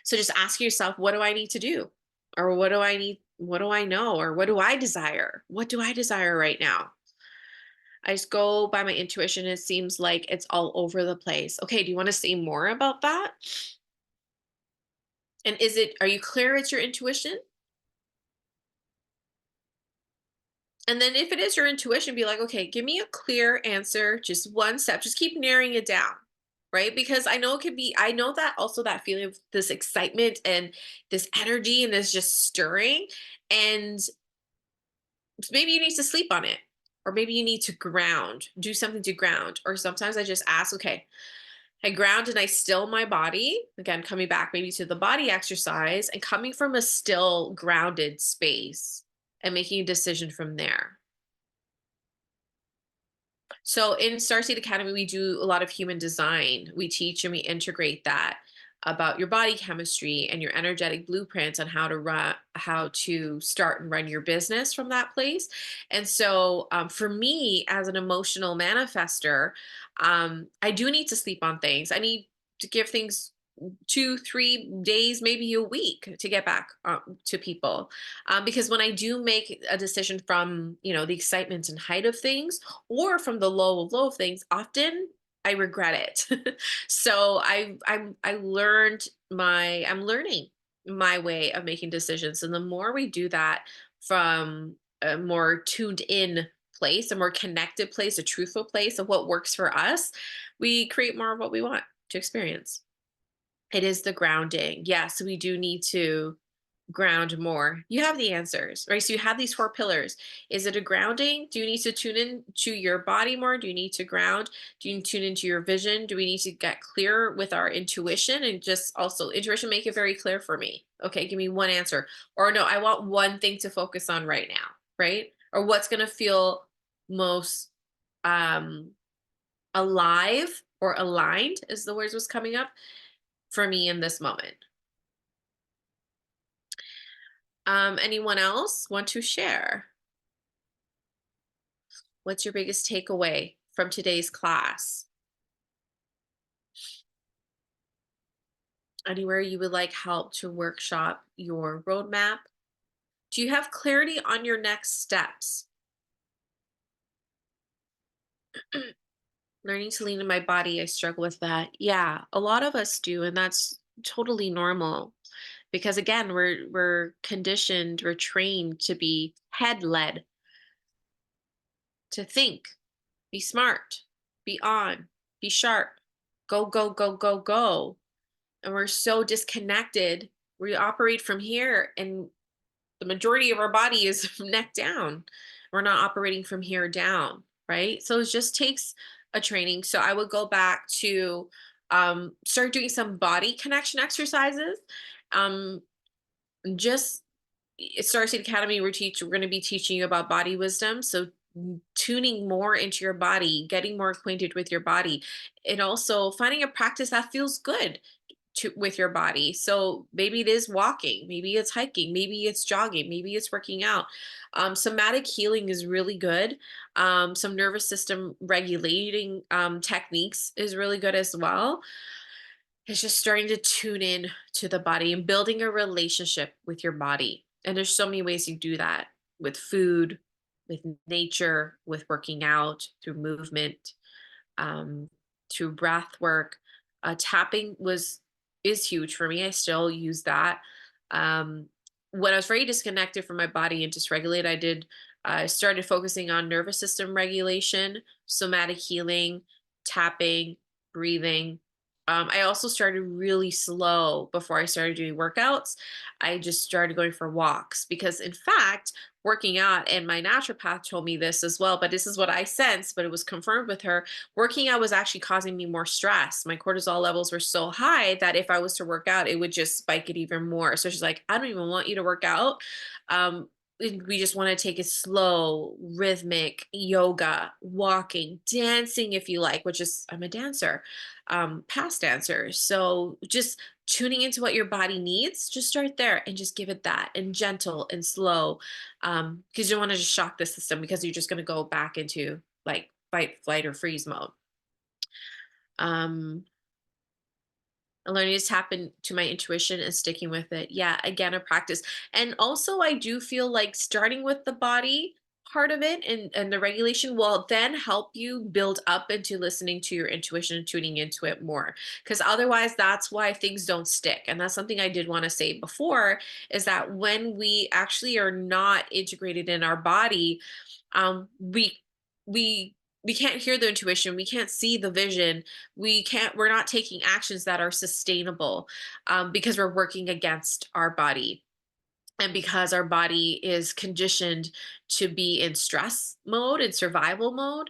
So just ask yourself, what do I need to do? Or what do I need? What do I know? Or what do I desire? What do I desire right now? I just go by my intuition. It seems like it's all over the place. Okay, do you want to say more about that? And are you clear it's your intuition? And then if it is your intuition, be like, okay, give me a clear answer, just one step, just keep narrowing it down. Right. Because I know it could be, I know that also that feeling of this excitement and this energy and this just stirring. And maybe you need to sleep on it. Or maybe you need to ground, do something to ground. Or sometimes I just ask, okay, I ground and I still my body. Again, coming back maybe to the body exercise and coming from a still grounded space and making a decision from there. So in Starseed Academy, we do a lot of human design. We teach and we integrate that about your body chemistry and your energetic blueprints on how to start and run your business from that place. And so, for me, as an emotional manifester, I do need to sleep on things. I need to give things 2 3 days, maybe a week to get back to people, because when I do make a decision from the excitement and height of things, or from the low of things, often I regret it. So I learned my I'm learning my way of making decisions, and the more we do that from a more tuned in place, a more connected place, a truthful place of what works for us, we create more of what we want to experience. It is the grounding. Yes, we do need to ground more. You have the answers, right? So you have these 4 pillars. Is it a grounding? Do you need to tune in to your body more? Do you need to ground? Do you need to tune into your vision? Do we need to get clear with our intuition, and just also intuition, make it very clear for me? Okay, give me one answer. Or no, I want one thing to focus on right now, right? Or what's going to feel most um alive or aligned, is the words was coming up for me in this moment. Anyone else want to share? What's your biggest takeaway from today's class? Anywhere you would like help to workshop your roadmap? Do you have clarity on your next steps? Learning to lean in my body, I struggle with that. Yeah, a lot of us do, and that's totally normal. Because again, we're conditioned, we're trained to be head led, to think, be smart, be on, be sharp, go, go, go, go, go. And we're so disconnected. We operate from here, and the majority of our body is neck down. We're not operating from here down, right? So it just takes a training. So I would go back to start doing some body connection exercises. Um, just Starseed Academy, we're going to be teaching you about body wisdom. So tuning more into your body, getting more acquainted with your body, and also finding a practice that feels good with your body. So maybe it is walking, maybe it's hiking, maybe it's jogging, maybe it's working out. Somatic healing is really good. Some nervous system regulating techniques is really good as well. It's just starting to tune in to the body and building a relationship with your body. And there's so many ways you do that, with food, with nature, with working out, through movement, um, through breath work. Tapping was is huge for me. I still use that. Um, when I was very disconnected from my body and dysregulated, I started focusing on nervous system regulation, somatic healing, tapping, breathing. I also started really slow before I started doing workouts. I just started going for walks, because, in fact, working out, and my naturopath told me this as well, but this is what I sensed, but it was confirmed with her. Working out was actually causing me more stress. My cortisol levels were so high that if I was to work out, it would just spike it even more. So she's like, I don't even want you to work out. Um, we just want to take it slow, rhythmic, yoga, walking, dancing if you like, which is, I'm a dancer, past dancer. So just tuning into what your body needs, just start there and just give it that, and gentle and slow, because you don't want to just shock the system, because you're just going to go back into like fight, flight, or freeze mode. Um, And learning to tap into my intuition and sticking with it. Yeah, again, a practice. And also, I do feel like starting with the body part of it and the regulation will then help you build up into listening to your intuition and tuning into it more. Because otherwise, that's why things don't stick. And that's something I did want to say before is that when we actually are not integrated in our body, um, we, we, we can't hear the intuition, we can't see the vision, we're not taking actions that are sustainable, because we're working against our body and because our body is conditioned to be in stress mode and survival mode,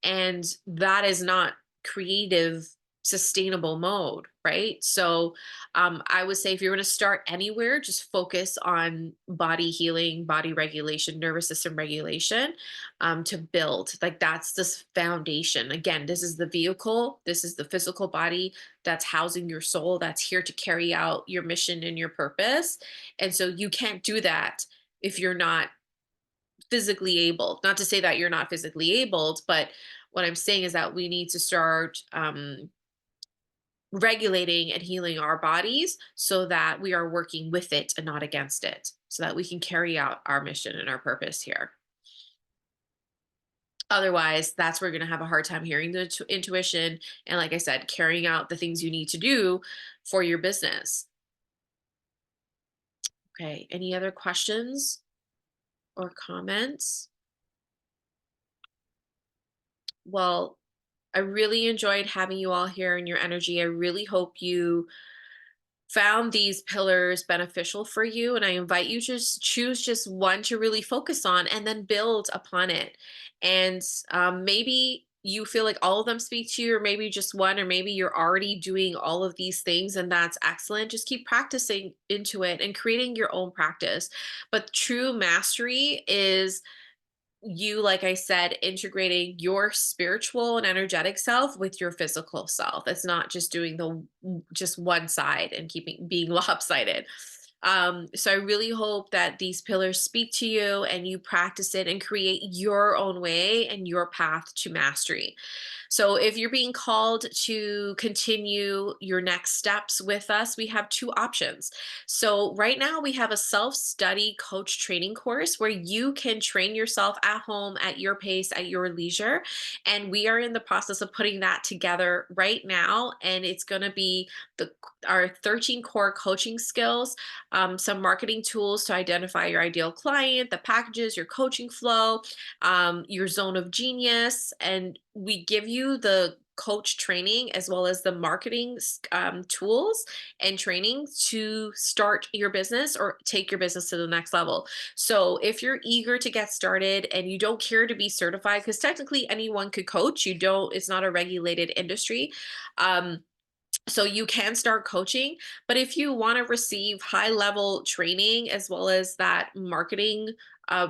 and that is not creative sustainable mode, right? So I would say if you're going to start anywhere, just focus on body healing, body regulation, nervous system regulation, to build, like, that's this foundation. Again, this is the vehicle, this is the physical body that's housing your soul, that's here to carry out your mission and your purpose. And so you can't do that if you're not physically able. Not to say that you're not physically able, but what I'm saying is that we need to start regulating and healing our bodies so that we are working with it and not against it, so that we can carry out our mission and our purpose here. Otherwise, that's where you're going to have a hard time hearing the intuition and, like I said, carrying out the things you need to do for your business. Okay. Any other questions or comments? Well, I really enjoyed having you all here and your energy. I really hope you found these pillars beneficial for you. And I invite you to just choose just one to really focus on and then build upon it. And maybe you feel like all of them speak to you, or maybe just one, or maybe you're already doing all of these things, and that's excellent. Just keep practicing into it and creating your own practice. But true mastery is you, like I said, integrating your spiritual and energetic self with your physical self. It's not just doing just one side and keeping being lopsided. So I really hope that these pillars speak to you and you practice it and create your own way and your path to mastery. So if you're being called to continue your next steps with us, we have two options. So right now we have a self-study coach training course where you can train yourself at home at your pace, at your leisure. And we are in the process of putting that together right now. And it's going to be the our 13 core coaching skills, some marketing tools to identify your ideal client, the packages, your coaching flow, your zone of genius, and we give you the coach training as well as the marketing tools and training to start your business or take your business to the next level. So if you're eager to get started and you don't care to be certified, because technically anyone could coach, you don't, it's not a regulated industry. Um, so you can start coaching, but if you want to receive high level training as well as that marketing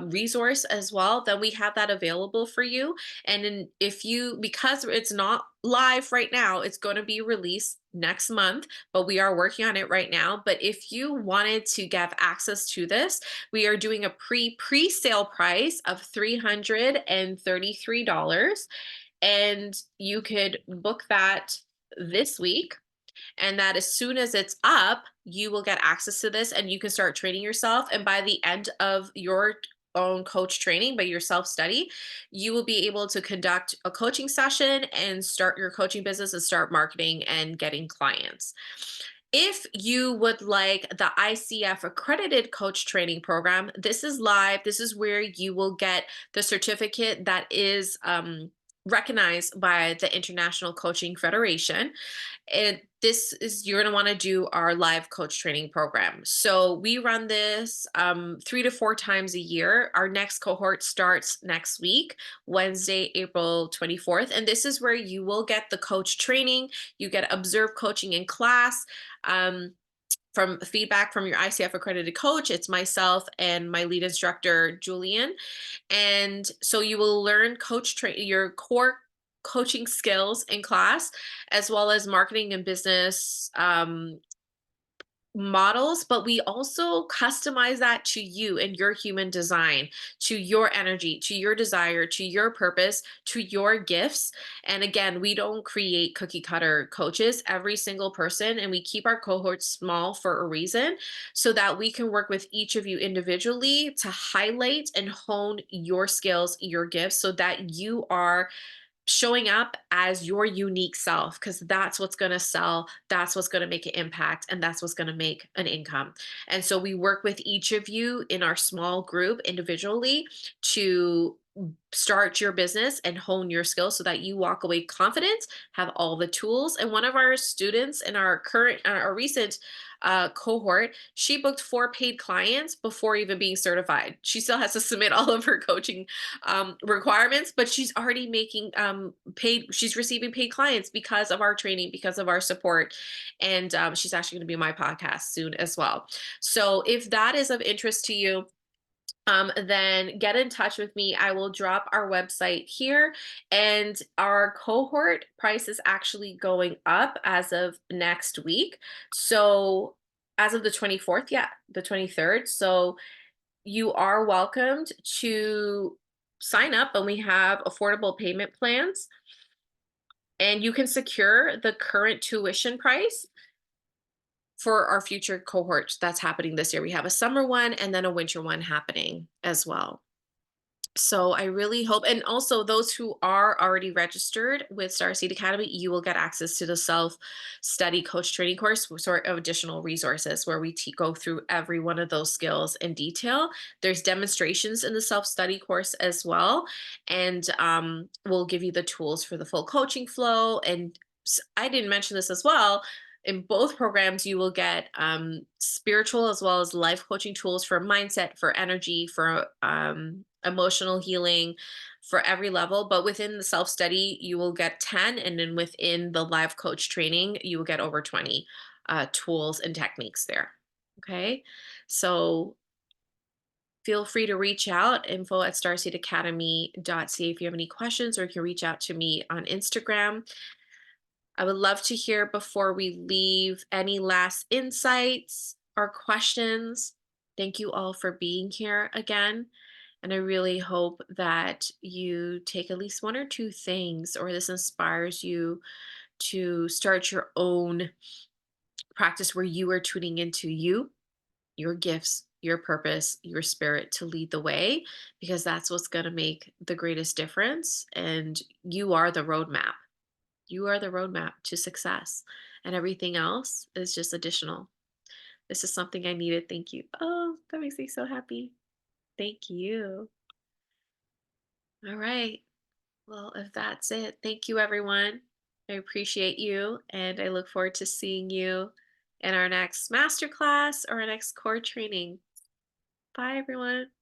resource as well, then we have that available for you. And if you, because it's not live right now, it's going to be released next month, but we are working on it right now. But if you wanted to get access to this, we are doing a pre-sale price of $333, and you could book that this week, and that as soon as it's up, you will get access to this and you can start training yourself. And by the end of your own coach training, by your self study, you will be able to conduct a coaching session and start your coaching business and start marketing and getting clients. If you would like the ICF accredited coach training program, this is live. This is where you will get the certificate that is recognized by the International Coaching Federation. And this is, you're going to want to do our live coach training program. So we run this 3 to 4 times a year. Our next cohort starts next week, Wednesday, April 24th. And this is where you will get the coach training. You get observed coaching in class. From feedback from your ICF accredited coach, it's myself and my lead instructor, Julian. And so you will learn your core coaching skills in class, as well as marketing and business models, but we also customize that to you and your human design, to your energy, to your desire, to your purpose, to your gifts. And again, we don't create cookie cutter coaches, every single person, and we keep our cohorts small for a reason so that we can work with each of you individually to highlight and hone your skills, your gifts, so that you are showing up as your unique self, because that's what's going to sell, that's what's going to make an impact, and that's what's going to make an income. And so we work with each of you in our small group individually to start your business and hone your skills so that you walk away confident, have all the tools. And one of our students in our current our recent cohort, she booked 4 paid clients before even being certified. She still has to submit all of her coaching requirements, but she's already making paid. She's receiving paid clients because of our training, because of our support, and she's actually going to be on my podcast soon as well. So if that is of interest to you, then get in touch with me. I will drop our website here, and our cohort price is actually going up as of next week. So as of the 24th, yeah, the 23rd. So you are welcomed to sign up, and we have affordable payment plans, and you can secure the current tuition price for our future cohorts that's happening this year. We have a summer one and then a winter one happening as well. So I really hope, and also those who are already registered with Starseed Academy, you will get access to the self-study coach training course, sort of additional resources where we go through every one of those skills in detail. There's demonstrations in the self-study course as well, and we'll give you the tools for the full coaching flow. And I didn't mention this as well. In both programs, you will get spiritual as well as life coaching tools for mindset, for energy, for emotional healing, for every level. But within the self study, you will get 10. And then within the live coach training, you will get over 20 tools and techniques there. Okay. So feel free to reach out, info@starseedacademy.ca, if you have any questions, or you can reach out to me on Instagram. I would love to hear, before we leave, any last insights or questions. Thank you all for being here again. And I really hope that you take at least one or two things, or this inspires you to start your own practice where you are tuning into you, your gifts, your purpose, your spirit to lead the way, because that's what's going to make the greatest difference. And you are the roadmap. You are the roadmap to success, and everything else is just additional. This is something I needed. Thank you. Oh, that makes me so happy. Thank you. All right. Well, if that's it, thank you, everyone. I appreciate you, and I look forward to seeing you in our next masterclass or our next core training. Bye, everyone.